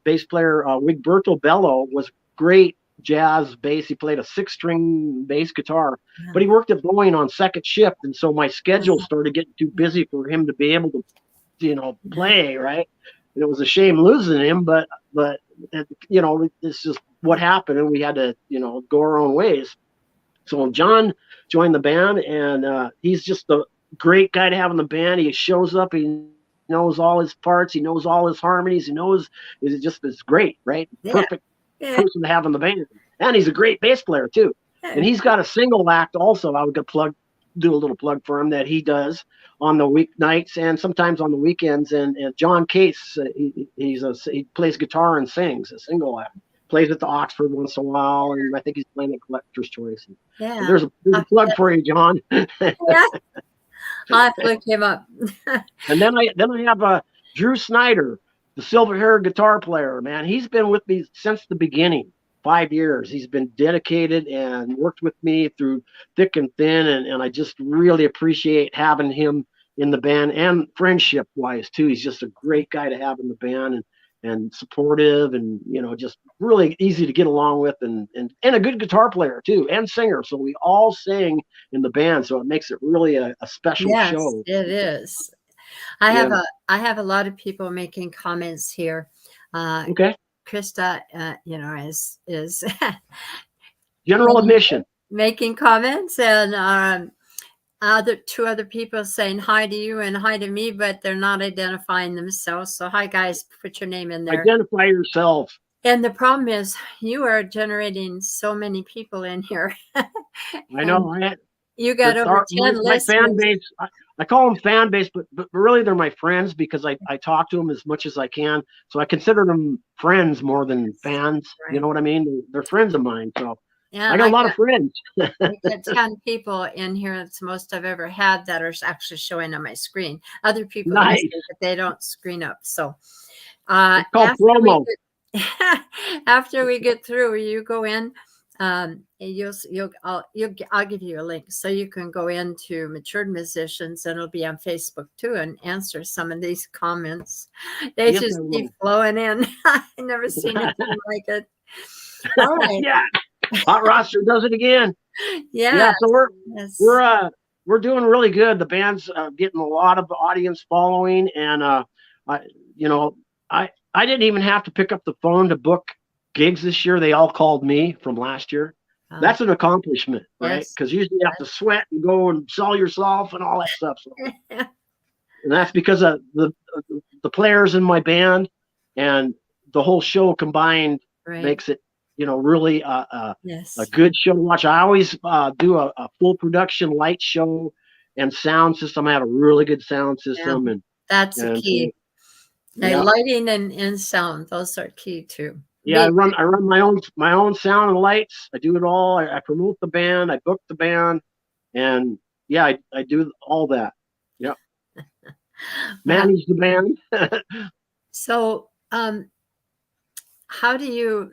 [SPEAKER 2] bass player, Wigberto Bello, was great jazz bass. He played a 6-string bass guitar,
[SPEAKER 1] yeah,
[SPEAKER 2] but he worked at Boeing on second shift, and so my schedule
[SPEAKER 1] uh-huh,
[SPEAKER 2] started getting too busy for him to be able to play, right. And it was a shame losing him, but it's just what happened, and we had to go our own ways. So John joined the band, and he's just a great guy to have in the band. He shows up, he knows all his parts, he knows all his harmonies, he knows it's great, right?
[SPEAKER 1] yeah,
[SPEAKER 2] Perfect
[SPEAKER 1] yeah,
[SPEAKER 2] person to have in the band. And he's a great bass player too.
[SPEAKER 1] yeah.
[SPEAKER 2] And he's got a single act also. I would do a little plug for him that he does on the weeknights and sometimes on the weekends. And John Case, he plays guitar and sings a single act. Plays at the Oxford once in a while, and I think he's playing at Collector's Choice. And
[SPEAKER 1] Yeah.
[SPEAKER 2] there's a plug for you, John.
[SPEAKER 1] Yeah, I'll have to look him up.
[SPEAKER 2] And then I have Drew Snyder, the silver-haired guitar player. Man, he's been with me since the beginning. 5 years. He's been dedicated and worked with me through thick and thin, and I just really appreciate having him in the band, and friendship wise too. He's just a great guy to have in the band, and supportive, and just really easy to get along with, and a good guitar player too, and singer. So we all sing in the band, so it makes it really a special
[SPEAKER 1] Yes,
[SPEAKER 2] show.
[SPEAKER 1] it is.
[SPEAKER 2] Yeah.
[SPEAKER 1] I have a lot of people making comments here. Uh,
[SPEAKER 2] Okay.
[SPEAKER 1] Krista, is
[SPEAKER 2] General admission.
[SPEAKER 1] making comments, and two other people saying hi to you and hi to me, but they're not identifying themselves. So hi guys, put your name in there.
[SPEAKER 2] Identify yourself.
[SPEAKER 1] And the problem is you are generating so many people in here.
[SPEAKER 2] I know.
[SPEAKER 1] You got over 10
[SPEAKER 2] my fan
[SPEAKER 1] listeners.
[SPEAKER 2] base. I call them fan base, but really they're my friends, because I talk to them as much as I can. So I consider them friends more than fans. You
[SPEAKER 1] Right.
[SPEAKER 2] know what I mean? They're friends of mine. So
[SPEAKER 1] Yeah,
[SPEAKER 2] I
[SPEAKER 1] and
[SPEAKER 2] got a lot of friends.
[SPEAKER 1] I got 10 people in here. That's the most I've ever had that are actually showing on my screen. Other people
[SPEAKER 2] Nice.
[SPEAKER 1] listen, but they don't screen up. So
[SPEAKER 2] It's called promo.
[SPEAKER 1] after we get through, you go in. I'll give you a link so you can go into Matured Musicians, and it'll be on Facebook too, and answer some of these comments. They
[SPEAKER 2] Yes,
[SPEAKER 1] just
[SPEAKER 2] I
[SPEAKER 1] keep
[SPEAKER 2] will.
[SPEAKER 1] flowing in. I've never seen anything like it. All right.
[SPEAKER 2] Yeah. Hot Roster does it again.
[SPEAKER 1] Yeah.
[SPEAKER 2] So
[SPEAKER 1] Yes.
[SPEAKER 2] we're doing really good. The band's getting a lot of audience following, and I you know I didn't even have to pick up the phone to book gigs this year. They all called me from last year. That's an accomplishment, right?
[SPEAKER 1] Yes.
[SPEAKER 2] Because usually you have to sweat and go and sell yourself and all that stuff. So, and that's because of the players in my band, and the whole show combined
[SPEAKER 1] Right.
[SPEAKER 2] makes it really
[SPEAKER 1] Yes.
[SPEAKER 2] a good show to watch. I always do a full production light show and sound system. I have a really good sound system, and
[SPEAKER 1] That's the key.
[SPEAKER 2] yeah.
[SPEAKER 1] Lighting and sound, those are key too.
[SPEAKER 2] Yeah, I run my own sound and lights. I do it all. I promote the band. I book the band, and yeah, I do all that. Yeah, manage the band.
[SPEAKER 1] So, how do you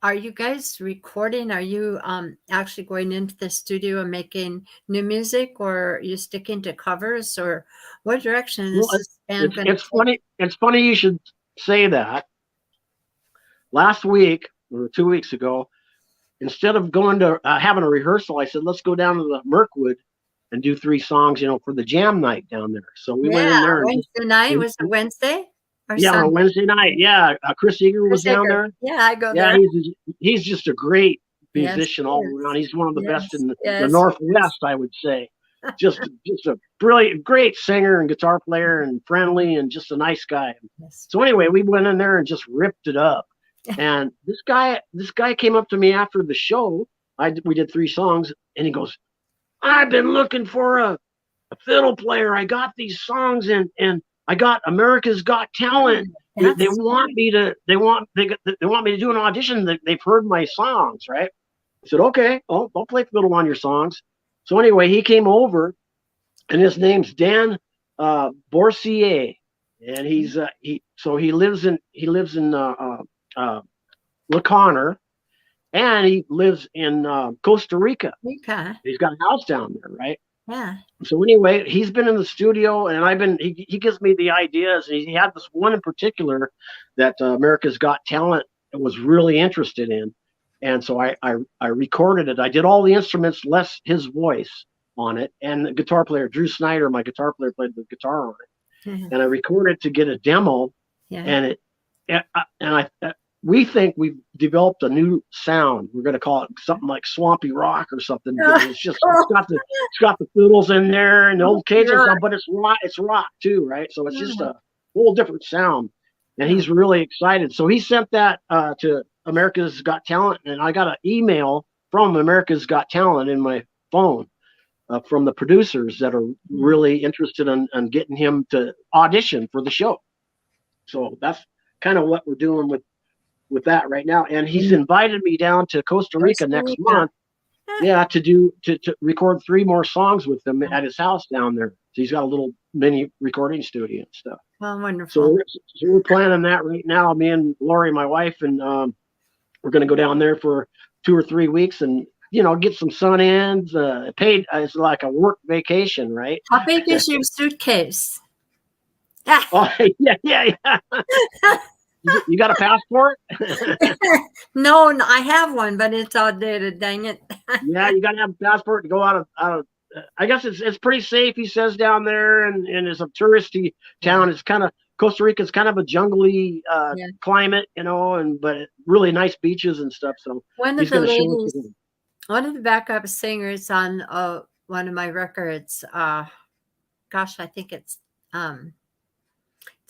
[SPEAKER 1] are you guys recording? Are you actually going into the studio and making new music, or are you sticking to covers, or what direction is
[SPEAKER 2] Well,
[SPEAKER 1] this band going to
[SPEAKER 2] it's
[SPEAKER 1] take?
[SPEAKER 2] funny. It's funny you should say that. Last week or 2 weeks ago, instead of going to having a rehearsal, I said, let's go down to the Mirkwood and do 3 songs, for the jam night down there. So we went
[SPEAKER 1] Yeah,
[SPEAKER 2] in there and just,
[SPEAKER 1] Wednesday night. Was it Wednesday or
[SPEAKER 2] yeah, on a
[SPEAKER 1] Sunday?
[SPEAKER 2] Wednesday night. Yeah, Chris Eager was
[SPEAKER 1] Chris
[SPEAKER 2] down
[SPEAKER 1] Egger.
[SPEAKER 2] there.
[SPEAKER 1] Yeah, I go
[SPEAKER 2] Yeah,
[SPEAKER 1] there.
[SPEAKER 2] he's just a great
[SPEAKER 1] Yes,
[SPEAKER 2] musician
[SPEAKER 1] he
[SPEAKER 2] all
[SPEAKER 1] is.
[SPEAKER 2] around. He's one of the best
[SPEAKER 1] Yes,
[SPEAKER 2] in the
[SPEAKER 1] yes, he is.
[SPEAKER 2] Northwest, I would say. Just a brilliant, great singer and guitar player, and friendly, and just a nice guy.
[SPEAKER 1] Yes.
[SPEAKER 2] So anyway, we went in there and just ripped it up. And this guy came up to me after the show. We did 3 songs, and he goes, "I've been looking for a fiddle player. I got these songs, and I got America's Got Talent. They
[SPEAKER 1] That's
[SPEAKER 2] want me to they want me to do an audition. They've heard my songs, right?" I said, "Okay, I'll play fiddle on your songs." So anyway, he came over, and his name's Dan Borsier, and he lives in La Conner, and he lives in Costa Rica.
[SPEAKER 1] okay.
[SPEAKER 2] He's got a house down there, right?
[SPEAKER 1] Yeah.
[SPEAKER 2] So anyway, he's been in the studio, and he gives me the ideas. And he had this one in particular that America's Got Talent was really interested in, and so I recorded it. I did all the instruments, less his voice on it, and the guitar player Drew Snyder, my guitar player, played the guitar on it, and I recorded to get a demo,
[SPEAKER 1] Yeah.
[SPEAKER 2] and we think we've developed a new sound. We're going to call it something like swampy rock or something. It's got the fiddles in there and the old Cajun stuff, but it's rock too, right? So it's just a whole different sound. And he's really excited. So he sent that to America's Got Talent, and I got an email from America's Got Talent in my phone from the producers that are really interested in getting him to audition for the show. So that's kind of what we're doing with that right now. And he's invited me down to Costa Rica next month. Yeah, to record 3 more songs with him at his house down there. So he's got a little mini recording studio and stuff.
[SPEAKER 1] Oh, wonderful.
[SPEAKER 2] So we're planning that right now. Me and Lori, my wife, and we're going to go down there for 2 or 3 weeks and get some sun ins. Paid it's like a work vacation, right?
[SPEAKER 1] How big is your suitcase?
[SPEAKER 2] Oh yeah. You got a passport?
[SPEAKER 1] No, I have one, but it's outdated. Dang it!
[SPEAKER 2] Yeah, you got to have a passport to go out of. I guess it's pretty safe, he says, down there, and it's a touristy town. It's kind of Costa Rica's kind of a jungly climate, but really nice beaches and stuff. So
[SPEAKER 1] one
[SPEAKER 2] he's
[SPEAKER 1] of the
[SPEAKER 2] going to show
[SPEAKER 1] ladies,
[SPEAKER 2] us.
[SPEAKER 1] one of the backup singers on one of my records. Gosh, I think it's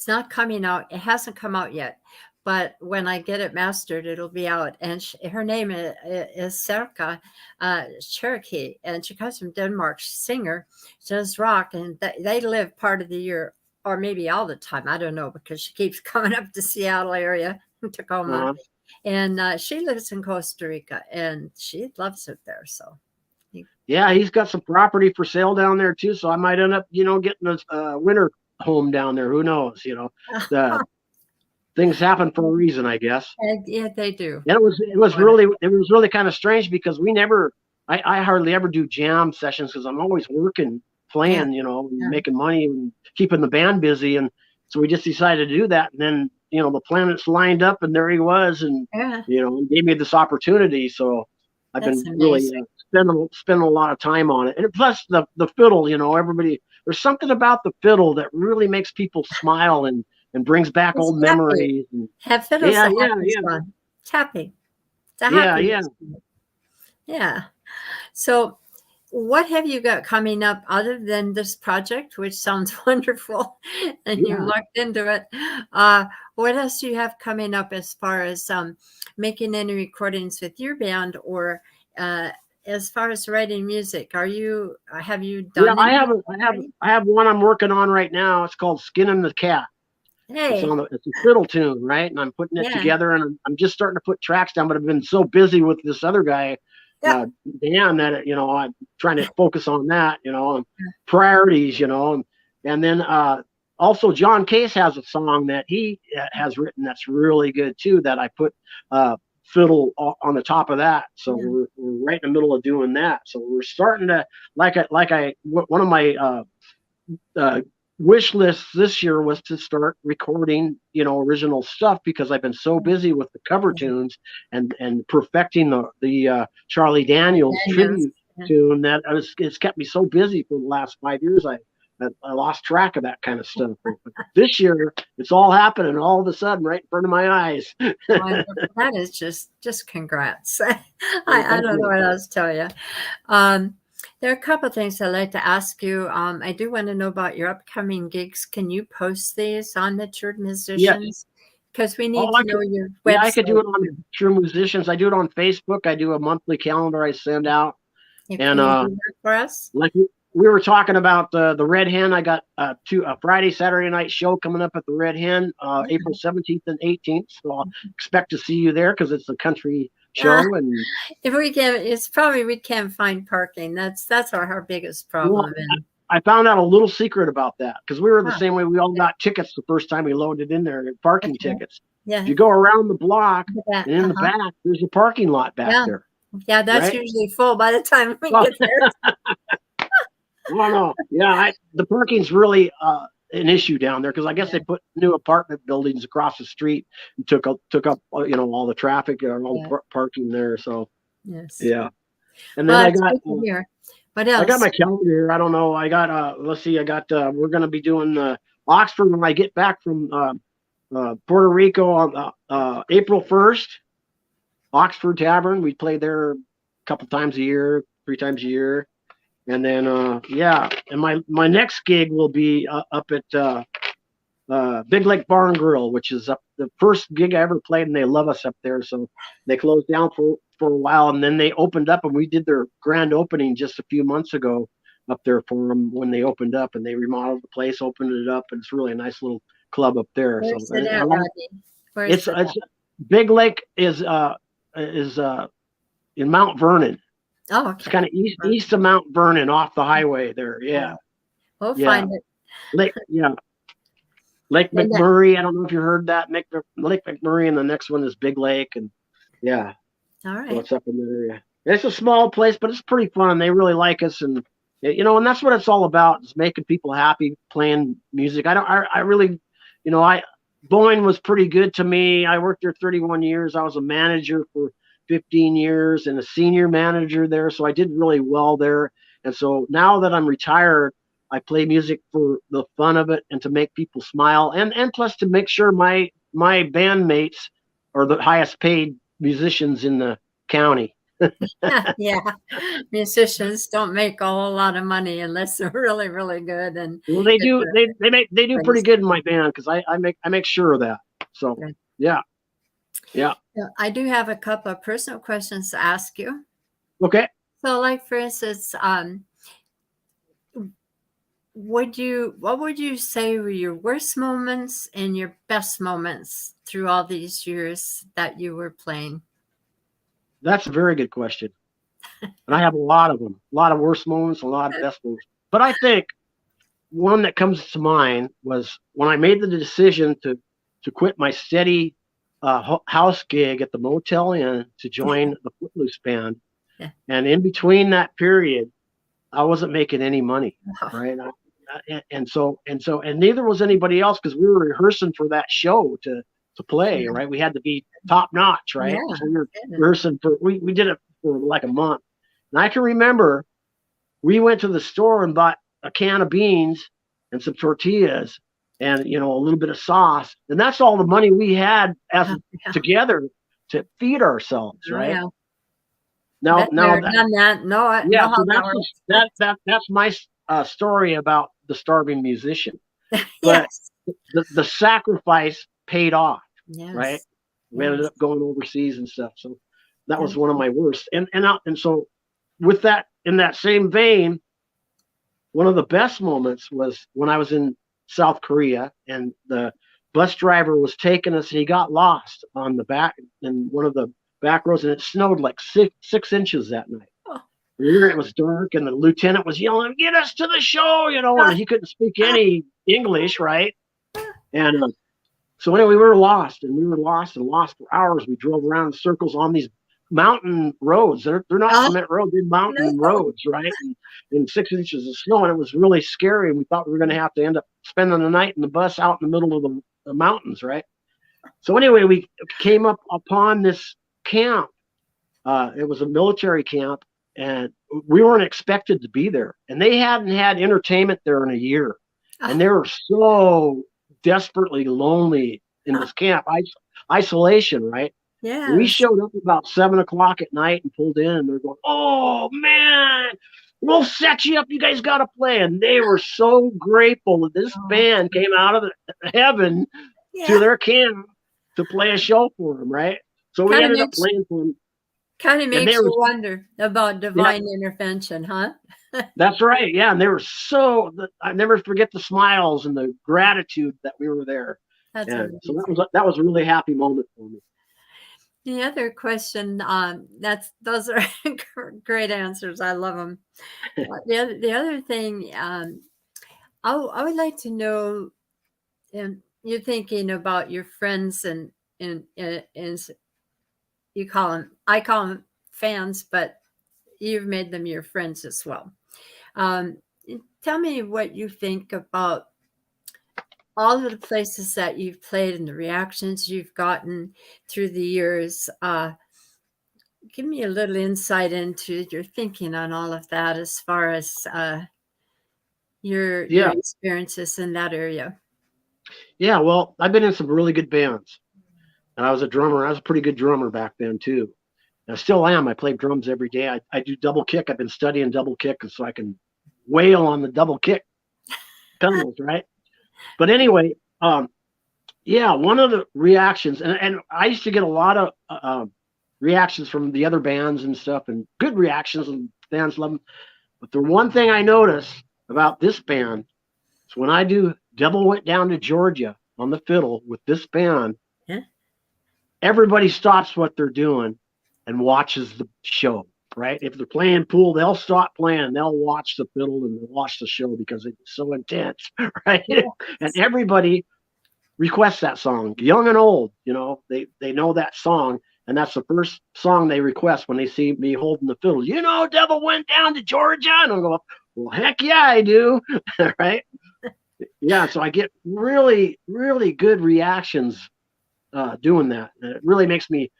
[SPEAKER 1] not coming out. It hasn't come out yet, but when I get it mastered, it'll be out. And her name is Serka Cherokee, and she comes from Denmark. She's a singer. She does rock, and they live part of the year, or maybe all the time. I don't know, because she keeps coming up to Seattle area, Tacoma, and she lives in Costa Rica, and she loves it there. So.
[SPEAKER 2] Yeah, he's got some property for sale down there too. So I might end up, getting a winter home down there. Who knows? Things happen for a reason, I guess.
[SPEAKER 1] Yeah, they do.
[SPEAKER 2] And it was really kind of strange because I hardly ever do jam sessions because I'm always working, playing, making money and keeping the band busy. And so we just decided to do that. And then, the planets lined up and there he was, and, gave me this opportunity. So I've been really spending a lot of time on it. And plus the fiddle, everybody, there's something about the fiddle that really makes people smile and brings back old memories. And,
[SPEAKER 1] have fiddles fun. It's happy. It's a happy. Yeah. So what have you got coming up other than this project, which sounds wonderful, and you looked into it? What else do you have coming up as far as making any recordings with your band, or as far as writing music? Have you done?
[SPEAKER 2] Yeah, I have one I'm working on right now. It's called "Skinning the Cat."
[SPEAKER 1] Hey.
[SPEAKER 2] It's a fiddle tune, right? And I'm putting it together, and I'm just starting to put tracks down. But I've been so busy with this other guy, Dan, that I'm trying to focus on that, and priorities, and then also John Case has a song that he has written that's really good too. That I put fiddle on the top of that. So
[SPEAKER 1] Yeah.
[SPEAKER 2] we're right in the middle of doing that. So we're starting to one of my uh, wish lists this year was to start recording, original stuff because I've been so busy with the cover tunes and perfecting the Charlie Daniels
[SPEAKER 1] Daniels.
[SPEAKER 2] tribute
[SPEAKER 1] Yeah.
[SPEAKER 2] tune that it's kept me so busy for the last 5 years. I lost track of that kind of stuff. But this year, it's all happening all of a sudden right in front of my eyes.
[SPEAKER 1] Wonderful. That is just congrats.
[SPEAKER 2] Well,
[SPEAKER 1] I
[SPEAKER 2] thank
[SPEAKER 1] don't know
[SPEAKER 2] you.
[SPEAKER 1] what else to tell you. Um, there are a couple of things I'd like to ask you. I do want to know about your upcoming gigs. Can you post these on the Church
[SPEAKER 2] Yeah.
[SPEAKER 1] Musicians? Because we
[SPEAKER 2] Oh,
[SPEAKER 1] need to know your
[SPEAKER 2] yeah, I could do
[SPEAKER 1] website
[SPEAKER 2] it on
[SPEAKER 1] too.
[SPEAKER 2] True Musicians. I do it on Facebook. I do a monthly calendar I send out.
[SPEAKER 1] Can
[SPEAKER 2] And
[SPEAKER 1] you do that for us?
[SPEAKER 2] like we were talking about the Red Hen, I got a Friday, Saturday night show coming up at the Red Hen, April 17th and 18th. So I'll expect to see you there because it's a country
[SPEAKER 1] Uh,
[SPEAKER 2] show. And
[SPEAKER 1] if we can, it's probably we can't find parking. That's our biggest
[SPEAKER 2] well,
[SPEAKER 1] problem. And
[SPEAKER 2] I found out a little secret about that because we were the
[SPEAKER 1] huh,
[SPEAKER 2] same way. We all got tickets the first time we loaded in there, parking
[SPEAKER 1] okay.
[SPEAKER 2] tickets. If
[SPEAKER 1] Yeah,
[SPEAKER 2] you go around the block
[SPEAKER 1] that,
[SPEAKER 2] and in the back, there's a parking lot back
[SPEAKER 1] yeah,
[SPEAKER 2] there,
[SPEAKER 1] yeah. That's
[SPEAKER 2] right?
[SPEAKER 1] usually full by the time we
[SPEAKER 2] Well,
[SPEAKER 1] get there.
[SPEAKER 2] well, no, yeah, the parking's really an issue down there because I guess
[SPEAKER 1] Yeah,
[SPEAKER 2] they put new apartment buildings across the street and took up all the traffic or all
[SPEAKER 1] yeah,
[SPEAKER 2] the parking there. So
[SPEAKER 1] yes.
[SPEAKER 2] yeah, and then
[SPEAKER 1] Well,
[SPEAKER 2] I
[SPEAKER 1] it's
[SPEAKER 2] got
[SPEAKER 1] good to hear. What
[SPEAKER 2] I got
[SPEAKER 1] else?
[SPEAKER 2] my calendar here. I don't know. I got let's see. I got we're gonna be doing Oxford when I get back from Puerto Rico on April 1st. Oxford Tavern. We play there a couple times a year, 3 times a year. And then yeah, and my next gig will be up at Big Lake Barn Grill, which is up the first gig I ever played, and they love us up there. So they closed down for a while, and then they opened up, and we did their grand opening just a few months ago up there for them when they opened up, and they remodeled the place, opened it up, and it's really a nice little club up there. So
[SPEAKER 1] Where's it at, Rodney? Where's it
[SPEAKER 2] it's Big Lake is in Mount Vernon.
[SPEAKER 1] at? Oh,
[SPEAKER 2] It's
[SPEAKER 1] okay.
[SPEAKER 2] kind of east of Mount Vernon, off the highway there. Yeah,
[SPEAKER 1] We'll
[SPEAKER 2] yeah.
[SPEAKER 1] find it.
[SPEAKER 2] Lake
[SPEAKER 1] And that,
[SPEAKER 2] McMurray. I don't know if you heard that. Lake McMurray, and the next one is Big Lake, and yeah,
[SPEAKER 1] all
[SPEAKER 2] so
[SPEAKER 1] right.
[SPEAKER 2] it's up in the area. It's a small place, but it's pretty fun. They really like us, and and that's what it's all about: is making people happy, playing music. I really, I Boyne was pretty good to me. I worked there 31 years. I was a manager for 15 years and a senior manager there, so I did really well there. And so now that I'm retired, I play music for the fun of it and to make people smile, and plus to make sure my bandmates are the highest paid musicians in the county.
[SPEAKER 1] Yeah, musicians don't make a whole lot of money unless they're really, really good and
[SPEAKER 2] Well, they
[SPEAKER 1] get
[SPEAKER 2] do.
[SPEAKER 1] the
[SPEAKER 2] They do pretty
[SPEAKER 1] praise.
[SPEAKER 2] good in my band because I make sure of that. So
[SPEAKER 1] Good.
[SPEAKER 2] yeah, yeah.
[SPEAKER 1] So I do have a couple of personal questions to ask you.
[SPEAKER 2] Okay.
[SPEAKER 1] So, like for instance, what would you say were your worst moments and your best moments through all these years that you were playing?
[SPEAKER 2] That's a very good question. And I have a lot of them, a lot of worst moments, a lot of best moments. But I think one that comes to mind was when I made the decision to quit my steady house gig at the Motel Inn to join the Footloose Band.
[SPEAKER 1] Yeah.
[SPEAKER 2] And in between that period, I wasn't making any money,
[SPEAKER 1] Oh,
[SPEAKER 2] right? And neither was anybody else because we were rehearsing for that show to play,
[SPEAKER 1] yeah,
[SPEAKER 2] right? We had to be top notch, right?
[SPEAKER 1] yeah,
[SPEAKER 2] So we were
[SPEAKER 1] good.
[SPEAKER 2] rehearsing we did it for like a month. And I can remember we went to the store and bought a can of beans and some tortillas and a little bit of sauce. And that's all the money we had as
[SPEAKER 1] Oh, yeah.
[SPEAKER 2] together to feed ourselves,
[SPEAKER 1] Oh,
[SPEAKER 2] right?
[SPEAKER 1] yeah.
[SPEAKER 2] Now
[SPEAKER 1] Been there,
[SPEAKER 2] that
[SPEAKER 1] done that. Know
[SPEAKER 2] yeah,
[SPEAKER 1] how
[SPEAKER 2] so
[SPEAKER 1] that works.
[SPEAKER 2] that's my story about the starving musician. But
[SPEAKER 1] Yes.
[SPEAKER 2] the sacrifice paid off, right?
[SPEAKER 1] Yes.
[SPEAKER 2] We ended
[SPEAKER 1] Yes.
[SPEAKER 2] up going overseas and stuff. So that was
[SPEAKER 1] Good.
[SPEAKER 2] one of my worst. And so with that, in that same vein, one of the best moments was when I was in South Korea and the bus driver was taking us and he got lost on the back in one of the back roads and it snowed like 6 inches that night.
[SPEAKER 1] Oh.
[SPEAKER 2] It was dark and the lieutenant was yelling, "Get us to the show," and he couldn't speak any English, right? And so anyway, we were lost and lost for hours. We drove around in circles on these mountain roads. They're not
[SPEAKER 1] Oh,
[SPEAKER 2] cement roads, they're mountain
[SPEAKER 1] no.
[SPEAKER 2] roads, right? And 6 inches of snow, and it was really scary. And we thought we were going to have to end up spending the night in the bus out in the middle of the mountains, right? So anyway, we came up upon this camp. It was a military camp, and we weren't expected to be there. And they hadn't had entertainment there in a year, and they were so desperately lonely in this camp, isolation, right? We
[SPEAKER 1] Yes.
[SPEAKER 2] showed up about 7 o'clock at night and pulled in, and they're going, "Oh man, we'll set you up. You guys got to play." And they were so grateful that this
[SPEAKER 1] Oh,
[SPEAKER 2] band came out of heaven to
[SPEAKER 1] yeah.
[SPEAKER 2] their camp to play a show for them, right? So we
[SPEAKER 1] Kind of
[SPEAKER 2] ended up
[SPEAKER 1] makes
[SPEAKER 2] playing for them,
[SPEAKER 1] kind of
[SPEAKER 2] and they
[SPEAKER 1] makes
[SPEAKER 2] were,
[SPEAKER 1] you wonder about
[SPEAKER 2] yeah,
[SPEAKER 1] divine intervention, huh?
[SPEAKER 2] that's right, yeah, and they were so. I never forget the smiles and the gratitude that we were there,
[SPEAKER 1] That's
[SPEAKER 2] and so
[SPEAKER 1] amazing.
[SPEAKER 2] that was a really happy moment for me.
[SPEAKER 1] The other question, those are great answers. I love them. The other thing, I would like to know, you're thinking about your friends and you call them, I call them fans, but you've made them your friends as well. Um, Tell me what you think about all of the places that you've played and the reactions you've gotten through the years. Give me a little insight into your thinking on all of that as far as your
[SPEAKER 2] Yeah,
[SPEAKER 1] experiences in that area.
[SPEAKER 2] yeah. Well, I've been in some really good bands, and I was a drummer. I was a pretty good drummer back then too. And I still am. I play drums every day. I do double kick. I've been studying double kick so I can wail on the double kick pedals, right? But anyway, yeah, one of the reactions, and I used to get a lot of reactions from the other bands and stuff, and good reactions, and fans love them. But the one thing I noticed about this band is when I do Devil Went Down to Georgia on the fiddle with this band,
[SPEAKER 1] Yeah.
[SPEAKER 2] everybody stops what they're doing and watches the show, right? If they're playing pool, they'll stop playing, they'll watch the fiddle and they'll watch the show because it's so intense, right? And
[SPEAKER 1] Yes.
[SPEAKER 2] everybody requests that song, young and old. They know that song, and that's the first song they request when they see me holding the fiddle. Devil Went Down to Georgia, and I'm going, well, heck yeah, I do, right? Yeah, so I get really, really good reactions doing that, and it really makes me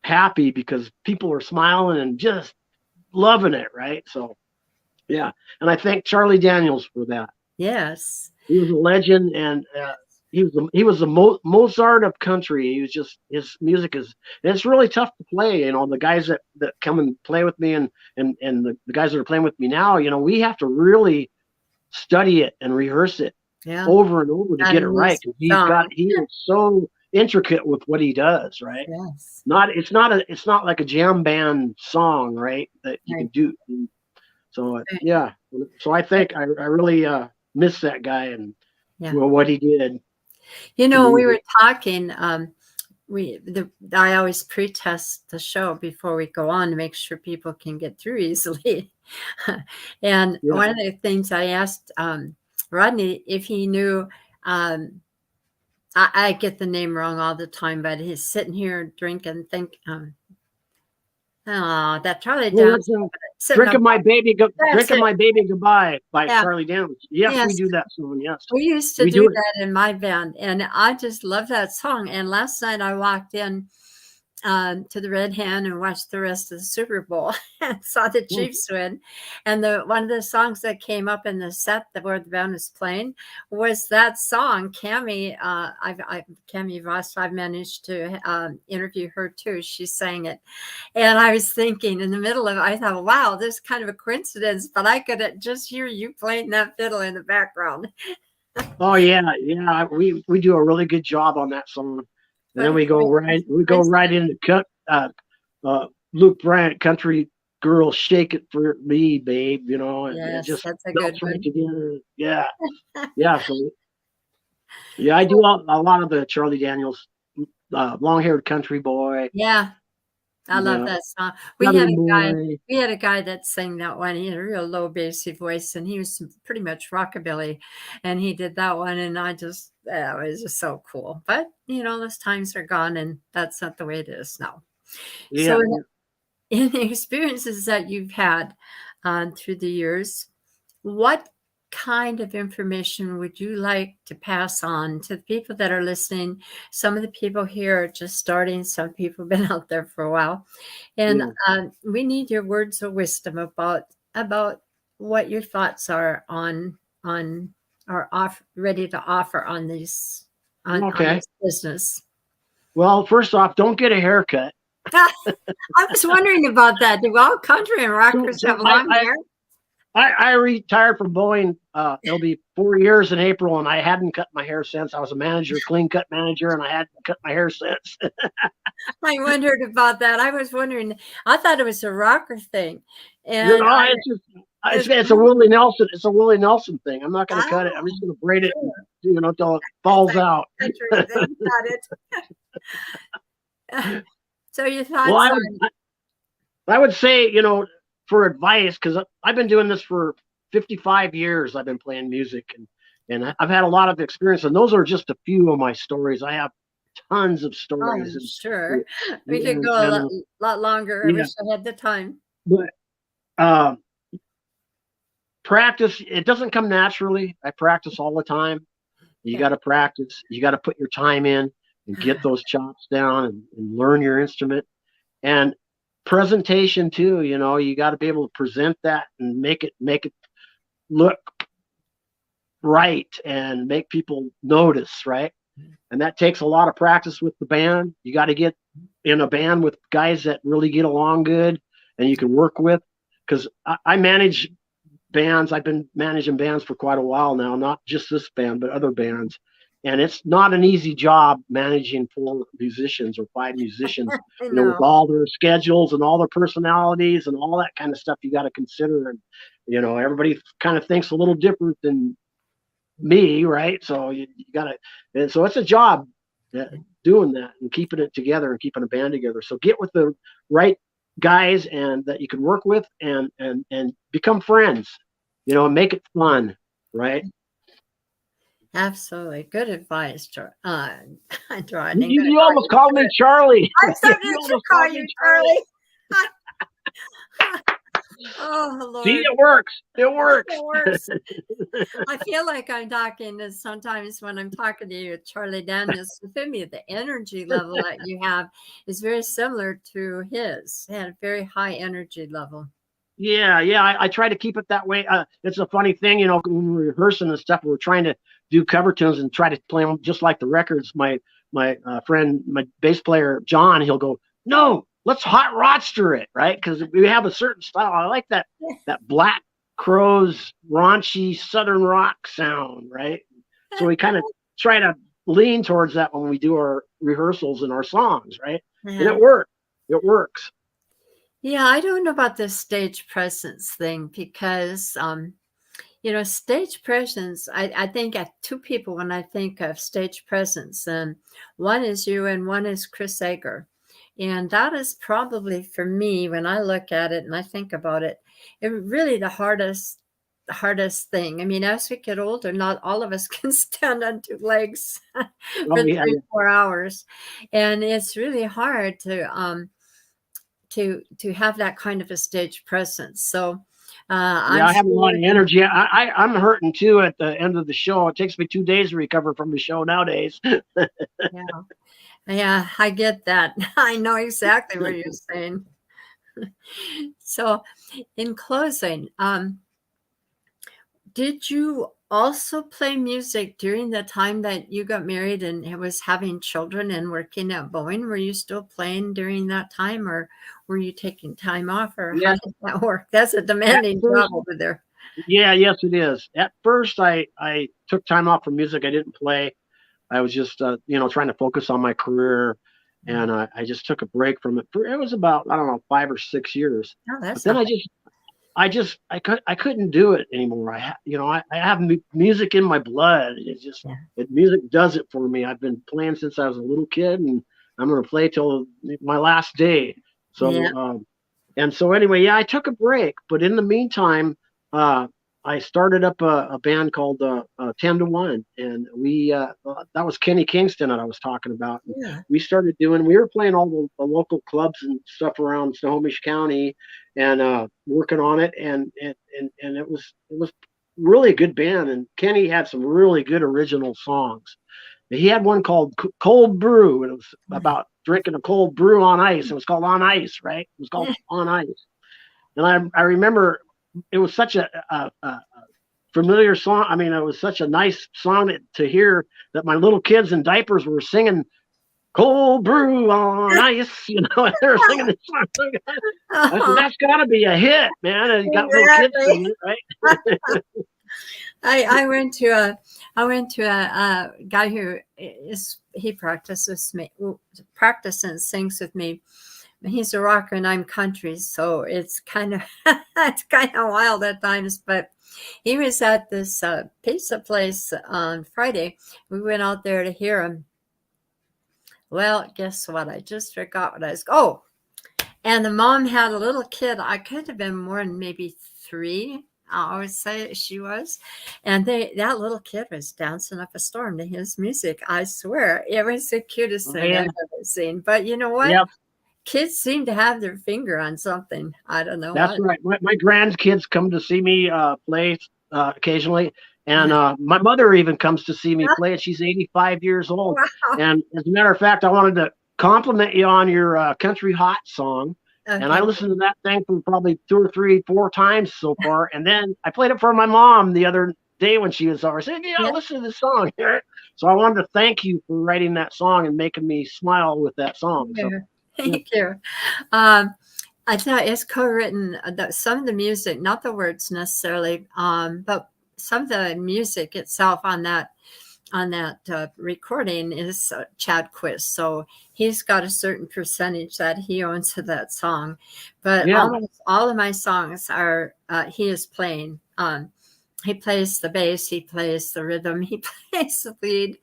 [SPEAKER 2] happy because people are smiling and just loving it, right? So yeah, and I thank Charlie Daniels for that.
[SPEAKER 1] Yes.
[SPEAKER 2] He was a legend, and he was the Mozart of country. He was just, his music is, and it's really tough to play. The guys that come and play with me, and the guys that are playing with me now, we have to really study it and rehearse it
[SPEAKER 1] Yeah.
[SPEAKER 2] over and over to
[SPEAKER 1] Got
[SPEAKER 2] get
[SPEAKER 1] a
[SPEAKER 2] it right.
[SPEAKER 1] music
[SPEAKER 2] He
[SPEAKER 1] song.
[SPEAKER 2] is so intricate with what he does, right?
[SPEAKER 1] Yes.
[SPEAKER 2] It's not like a jam band song, right? That you can
[SPEAKER 1] Right.
[SPEAKER 2] do. So
[SPEAKER 1] Right.
[SPEAKER 2] yeah, so I think I really miss that guy and
[SPEAKER 1] Yeah.
[SPEAKER 2] well, what he did
[SPEAKER 1] You
[SPEAKER 2] to
[SPEAKER 1] know, we were
[SPEAKER 2] music.
[SPEAKER 1] talking. I always pre-test the show before we go on to make sure people can get through easily. And
[SPEAKER 2] Yeah.
[SPEAKER 1] one of the things I asked Rodney if he knew, I get the name wrong all the time, but he's sitting here drinking, that Charlie
[SPEAKER 2] Well,
[SPEAKER 1] Downs
[SPEAKER 2] let's
[SPEAKER 1] sitting up. That's
[SPEAKER 2] Drinking
[SPEAKER 1] it.
[SPEAKER 2] My Baby Goodbye by
[SPEAKER 1] Yeah.
[SPEAKER 2] Charlie Downs. Yes, we
[SPEAKER 1] Yes.
[SPEAKER 2] do that song. Yes,
[SPEAKER 1] We used to
[SPEAKER 2] we
[SPEAKER 1] do
[SPEAKER 2] do it.
[SPEAKER 1] that in my band, and I just love that song. And last night I walked in to the Red Hen and watched the rest of the Super Bowl and saw the
[SPEAKER 2] Yeah.
[SPEAKER 1] Chiefs win. And one of the songs that came up in the set where the band was playing was that song. Cami Voss, I've managed to interview her too. She sang it. And I was thinking in the middle of it, I thought, wow, this is kind of a coincidence, but I could just hear you playing that fiddle in the background.
[SPEAKER 2] Oh yeah, yeah. We do a really good job on that song, and
[SPEAKER 1] What
[SPEAKER 2] then
[SPEAKER 1] a
[SPEAKER 2] we go right into Luke Bryant, Country Girl, Shake It For Me, Babe. And it
[SPEAKER 1] Yes,
[SPEAKER 2] just
[SPEAKER 1] that's a good
[SPEAKER 2] melts right
[SPEAKER 1] one.
[SPEAKER 2] together. Yeah, yeah. So yeah, I do a lot of the Charlie Daniels, Long Haired Country Boy.
[SPEAKER 1] Yeah. I love
[SPEAKER 2] Yeah.
[SPEAKER 1] that song.
[SPEAKER 2] Southern boy.
[SPEAKER 1] We had a guy that sang that one. He had a real low bassy voice, and he was pretty much rockabilly, and he did that one, and I just it was just so cool. But you know, those times are gone, and that's not the way it is now.
[SPEAKER 2] Yeah.
[SPEAKER 1] So, in the experiences that you've had through the years, what kind of information would you like to pass on to the people that are listening? Some of the people here are just starting. Some people have been out there for a while, and
[SPEAKER 2] Yeah.
[SPEAKER 1] we need your words of wisdom about what your thoughts are on or off ready to offer on these on
[SPEAKER 2] Okay.
[SPEAKER 1] this business.
[SPEAKER 2] Well, first off, don't get a haircut.
[SPEAKER 1] I was wondering about that. Do all country and
[SPEAKER 2] So,
[SPEAKER 1] rockers
[SPEAKER 2] so
[SPEAKER 1] have long hair?
[SPEAKER 2] I retired from Boeing. It'll be 4 years in April, and I hadn't cut my hair since. I was a manager, clean cut manager, and I hadn't cut my hair since.
[SPEAKER 1] I wondered about that. I was wondering. I thought it was a rocker thing,
[SPEAKER 2] You
[SPEAKER 1] and
[SPEAKER 2] know, it's just it's a Willie Nelson. It's a Willie Nelson thing. I'm not going to cut it. I'm just going to braid it, and,
[SPEAKER 1] sure.
[SPEAKER 2] you know, till it
[SPEAKER 1] It's
[SPEAKER 2] falls
[SPEAKER 1] like
[SPEAKER 2] out.
[SPEAKER 1] country thing. Got it. So your
[SPEAKER 2] Well,
[SPEAKER 1] thoughts on
[SPEAKER 2] I would say, you know, for advice, because I've been doing this for 55 years. I've been playing music, and I've had a lot of experience, and those are just a few of my stories. I have tons of stories,
[SPEAKER 1] I'm sure we could
[SPEAKER 2] and,
[SPEAKER 1] go a
[SPEAKER 2] and
[SPEAKER 1] lot longer. I
[SPEAKER 2] yeah,
[SPEAKER 1] wish I had the time.
[SPEAKER 2] but uh, practice. It doesn't come naturally. I practice all the time. You
[SPEAKER 1] Yeah.
[SPEAKER 2] got to practice. You got to put your time in and get those chops down and learn your instrument. And presentation too, you know, you got to be able to present that and make it look right and make people notice, right? And that takes a lot of practice with the band. You got to get in a band with guys that really get along good and you can work with, because I manage bands. I've been managing bands for quite a while now, not just this band but other bands, and it's not an easy job managing 4 musicians or 5 musicians,
[SPEAKER 1] I
[SPEAKER 2] you know, with
[SPEAKER 1] know.
[SPEAKER 2] all their schedules and all their personalities and all that kind of stuff you got to consider. And you know, everybody kind of thinks a little different than me, right? So you gotta, and so it's a job, doing that and keeping it together and keeping a band together. So get with the right guys and that you can work with, and become friends, you know, and make it fun, right?
[SPEAKER 1] Absolutely. Good advice,
[SPEAKER 2] You,
[SPEAKER 1] Rodney.
[SPEAKER 2] you,
[SPEAKER 1] Gonna
[SPEAKER 2] you
[SPEAKER 1] call
[SPEAKER 2] almost
[SPEAKER 1] you
[SPEAKER 2] called me Charlie.
[SPEAKER 1] I'm starting
[SPEAKER 2] You
[SPEAKER 1] to
[SPEAKER 2] almost
[SPEAKER 1] call
[SPEAKER 2] called
[SPEAKER 1] you
[SPEAKER 2] me Charlie.
[SPEAKER 1] Charlie. Oh,
[SPEAKER 2] See,
[SPEAKER 1] Lord.
[SPEAKER 2] it works. It works.
[SPEAKER 1] It works. I feel like I'm talking to sometimes when I'm talking to you, Charlie Daniels, with me, the energy level that you have is very similar to his. He had a very high energy level.
[SPEAKER 2] Yeah, yeah. I try to keep it that way. It's a funny thing, you know, when we're rehearsing and stuff, we're trying to do cover tunes and try to play them just like the records. My friend, my bass player John, he'll go, "No, let's hot rodster it, right? Because we have a certain style. I like that Black Crowes raunchy Southern rock sound, right? So we kind of try to lean towards that when we do our rehearsals and our songs, right? And
[SPEAKER 1] Yeah.
[SPEAKER 2] it works. It works.
[SPEAKER 1] Yeah, I don't know about this stage presence thing because stage presence, I think of two people when I think of stage presence, and one is you and one is Chris Egger. And that is probably for me, when I look at it and I think about it, it really the hardest thing. I mean, as we get older, not all of us can stand on two legs
[SPEAKER 2] Oh
[SPEAKER 1] for
[SPEAKER 2] yeah,
[SPEAKER 1] 3 4 hours. And it's really hard to have that kind of a stage presence. So
[SPEAKER 2] yeah.
[SPEAKER 1] I'm
[SPEAKER 2] I have a lot
[SPEAKER 1] sure.
[SPEAKER 2] of energy. I'm hurting too at the end of the show. It takes me 2 days to recover from the show nowadays.
[SPEAKER 1] Yeah. Yeah, I get that. I know exactly what you're saying. So, in closing, did you also play music during the time that you got married and was having children and working at Boeing? Were you still playing during that time, or were you taking time off, or how
[SPEAKER 2] Yeah.
[SPEAKER 1] did that work? That's a
[SPEAKER 2] At
[SPEAKER 1] demanding
[SPEAKER 2] first,
[SPEAKER 1] job over there.
[SPEAKER 2] yeah, yes, it is. At first, I took time off from music. I didn't play. I was just you know, trying to focus on my career, and I just took a break from it. It was about, I don't know, 5 or 6 years.
[SPEAKER 1] Oh,
[SPEAKER 2] But
[SPEAKER 1] that's
[SPEAKER 2] then
[SPEAKER 1] not
[SPEAKER 2] I couldn't do it anymore. I have music in my blood. It's just,
[SPEAKER 1] bad.
[SPEAKER 2] music does it for me. I've been playing since I was a little kid, and I'm going to play till my last day.
[SPEAKER 1] Yeah.
[SPEAKER 2] So, and so anyway, yeah, I took a break, but in the meantime, uh, I started up a band called 10 to 1, and that was Kenny Kingston that I was talking about. And
[SPEAKER 1] Yeah.
[SPEAKER 2] we were playing all the local clubs and stuff around Snohomish County, and working on it, and it was really a good band. And Kenny had some really good original songs. He had one called Cold Brew, and it was about drinking a cold brew on ice. It was called On Ice, right? It was called On Ice. And I remember it was such a familiar song. I mean, it was such a nice song to hear that my little kids in diapers were singing Cold Brew on Ice, and they were singing this song. I said, that's got to be a hit, man. And you got little kids
[SPEAKER 1] Exactly.
[SPEAKER 2] singing it, right?
[SPEAKER 1] I went to a guy who practices and sings with me. He's a rocker and I'm country, so it's kind of it's kind of wild at times. But he was at this pizza place on Friday. We went out there to hear him. Well, guess what? I just forgot what I was. Oh, and the mom had a little kid. I could have been more than maybe 3. I would say she was. And that little kid was dancing up a storm to his music. I swear. It was the cutest thing I've ever seen. But you know what?
[SPEAKER 2] Yep.
[SPEAKER 1] Kids seem to have their finger on something. I don't know
[SPEAKER 2] That's
[SPEAKER 1] what.
[SPEAKER 2] right. My grandkids come to see me play occasionally. And my mother even comes to see me play, and she's 85 years old.
[SPEAKER 1] Wow.
[SPEAKER 2] And as a matter of fact, I wanted to compliment you on your Country Hot song.
[SPEAKER 1] Okay.
[SPEAKER 2] And I listened to that thing for probably 2 or 3, 4 times so far. And then I played it for my mom the other day when she was over. I said, yeah, listen to this song. So I wanted to thank you for writing that song and making me smile with that song. So,
[SPEAKER 1] thank you. I thought it's co-written. Some of the music, not the words necessarily, but some of the music itself on that recording is Chad Quist. So he's got a certain percentage that he owns of that song. But almost all of my songs are he is playing. He plays the bass, he plays the rhythm, he plays the lead.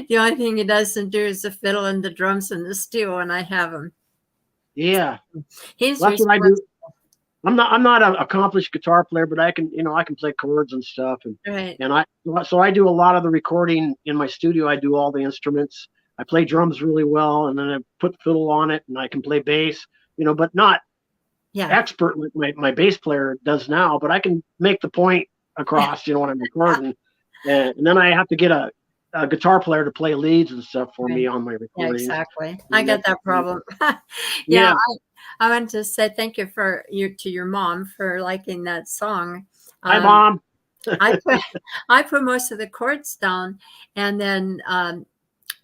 [SPEAKER 1] The only thing he doesn't do is the fiddle and the drums and the steel when I have him.
[SPEAKER 2] Yeah.
[SPEAKER 1] He's
[SPEAKER 2] that's what I do. I'm not an accomplished guitar player, but I can play chords and stuff. And
[SPEAKER 1] right.
[SPEAKER 2] And I do a lot of the recording in my studio. I do all the instruments. I play drums really well, and then I put fiddle on it, and I can play bass, but not expert like my bass player does now, but I can make the point across, when I'm recording. And then I have to get a guitar player to play leads and stuff for me on my recordings.
[SPEAKER 1] Yeah, exactly. I got that problem. I want to say thank you to your mom for liking that song.
[SPEAKER 2] Hi, Mom.
[SPEAKER 1] I put most of the chords down, and then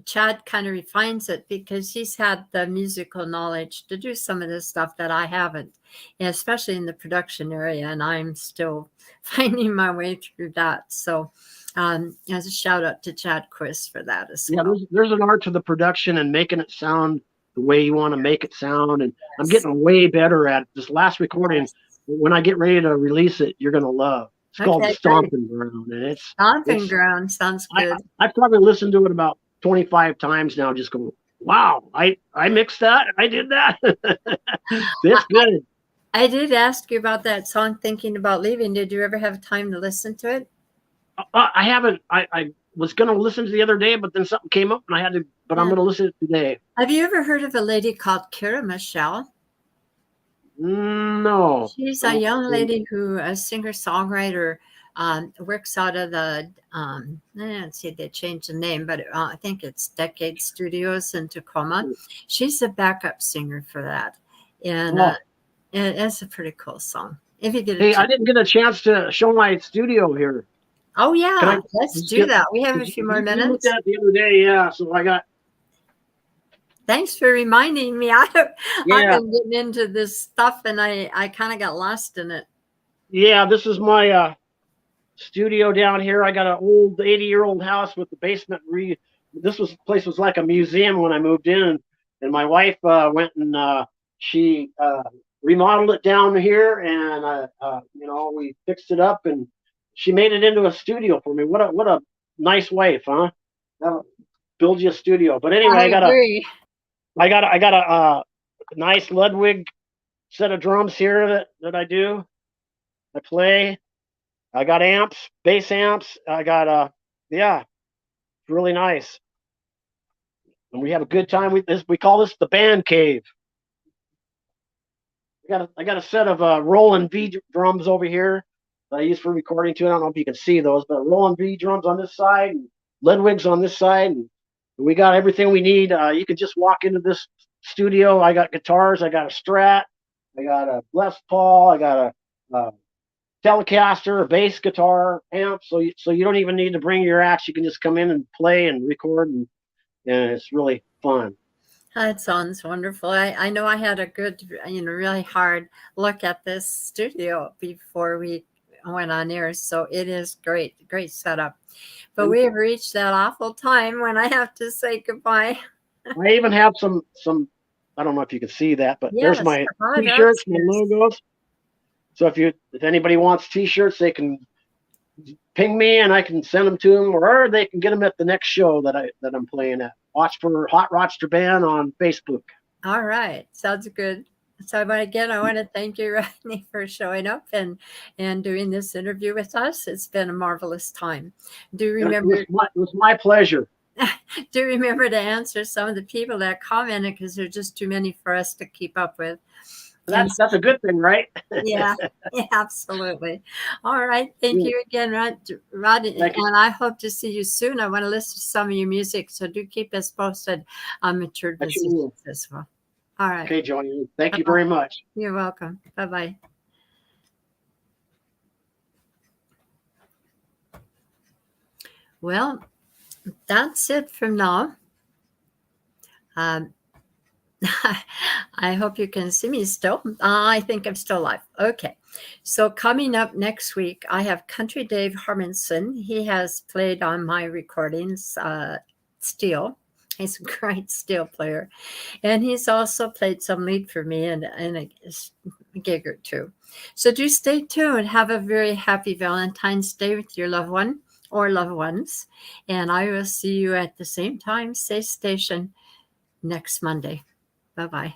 [SPEAKER 1] Chad kind of refines it because he's had the musical knowledge to do some of the stuff that I haven't, especially in the production area, and I'm still finding my way through that. So as a shout out to Chad Quist for that as well.
[SPEAKER 2] There's an art to the production and making it sound the way you want to make it sound, and I'm getting way better at it. This last recording. When I get ready to release it, you're going to love. It's called Stomping Ground, and it's
[SPEAKER 1] Stomping Ground sounds good.
[SPEAKER 2] I've probably listened to it about 25 times now, just going, wow, I mixed that. I did that. It's good.
[SPEAKER 1] I did ask you about that song, Thinking About Leaving. Did you ever have time to listen to it?
[SPEAKER 2] I haven't. I was going to listen to the other day, but then something came up and I had to, but I'm going to listen to it today.
[SPEAKER 1] Have you ever heard of a lady called Kira Michelle?
[SPEAKER 2] No.
[SPEAKER 1] She's a young lady who, a singer-songwriter, works out of the, let's see, they changed the name, but I think it's Decade Studios in Tacoma. She's a backup singer for that. And it's a pretty cool song. If you get
[SPEAKER 2] I didn't get a chance to show my studio here.
[SPEAKER 1] Oh, yeah. Let's do that. We have a few more minutes.
[SPEAKER 2] I looked at it the other day, yeah. So I got.
[SPEAKER 1] Thanks for reminding me. I've been getting into this stuff, and I kind of got lost in it.
[SPEAKER 2] Yeah, this is my studio down here. I got an old 80-year-old house with the basement. This place was like a museum when I moved in, and my wife went and she remodeled it down here, and we fixed it up, and she made it into a studio for me. What a nice wife, huh? That'll build you a studio. But anyway, I got a nice Ludwig set of drums here that I do. I play. I got amps, bass amps. I got yeah, it's really nice. And we have a good time with this. We call this the band cave. I got a set of Roland V drums over here that I use for recording too. I don't know if you can see those, but Roland V drums on this side and Ludwig's on this side, and we got everything we need. You can just walk into this studio. I got guitars. I got a Strat. I got a Les Paul. I got a Telecaster, a bass guitar, amp. So you don't even need to bring your axe. You can just come in and play and record, and it's really fun.
[SPEAKER 1] That sounds wonderful. I know I had a good, really hard look at this studio before we went on air. So it is great setup. But we have reached that awful time when I have to say goodbye.
[SPEAKER 2] I even have some. I don't know if you can see that, but there's
[SPEAKER 1] Yes,
[SPEAKER 2] my
[SPEAKER 1] the
[SPEAKER 2] T-shirts, my
[SPEAKER 1] Rodsters.
[SPEAKER 2] logos. So if anybody wants T-shirts, they can ping me and I can send them to them, or they can get them at the next show that I'm playing at. Watch for Hot Rodster Band on Facebook.
[SPEAKER 1] All right, sounds good. So again, I want to thank you, Rodney, for showing up and doing this interview with us. It's been a marvelous time. Do remember?
[SPEAKER 2] It was my pleasure.
[SPEAKER 1] Do remember to answer some of the people that commented, because there's just too many for us to keep up with.
[SPEAKER 2] That's a good thing, right?
[SPEAKER 1] Yeah, absolutely. All right. Thank you again, Rodney. And I hope to see you soon. I want to listen to some of your music, so do keep us posted on Matured Musicians as well. All right.
[SPEAKER 2] Okay, Joanne. Thank you very much.
[SPEAKER 1] You're welcome. Bye-bye. Well, that's it from now. I hope you can see me still. I think I'm still live. Okay. So coming up next week, I have Country Dave Harmonson. He has played on my recordings, steel. He's a great steel player. And he's also played some lead for me in a gig or two. So do stay tuned. Have a very happy Valentine's Day with your loved one or loved ones. And I will see you at the same time, same station, next Monday. Bye-bye.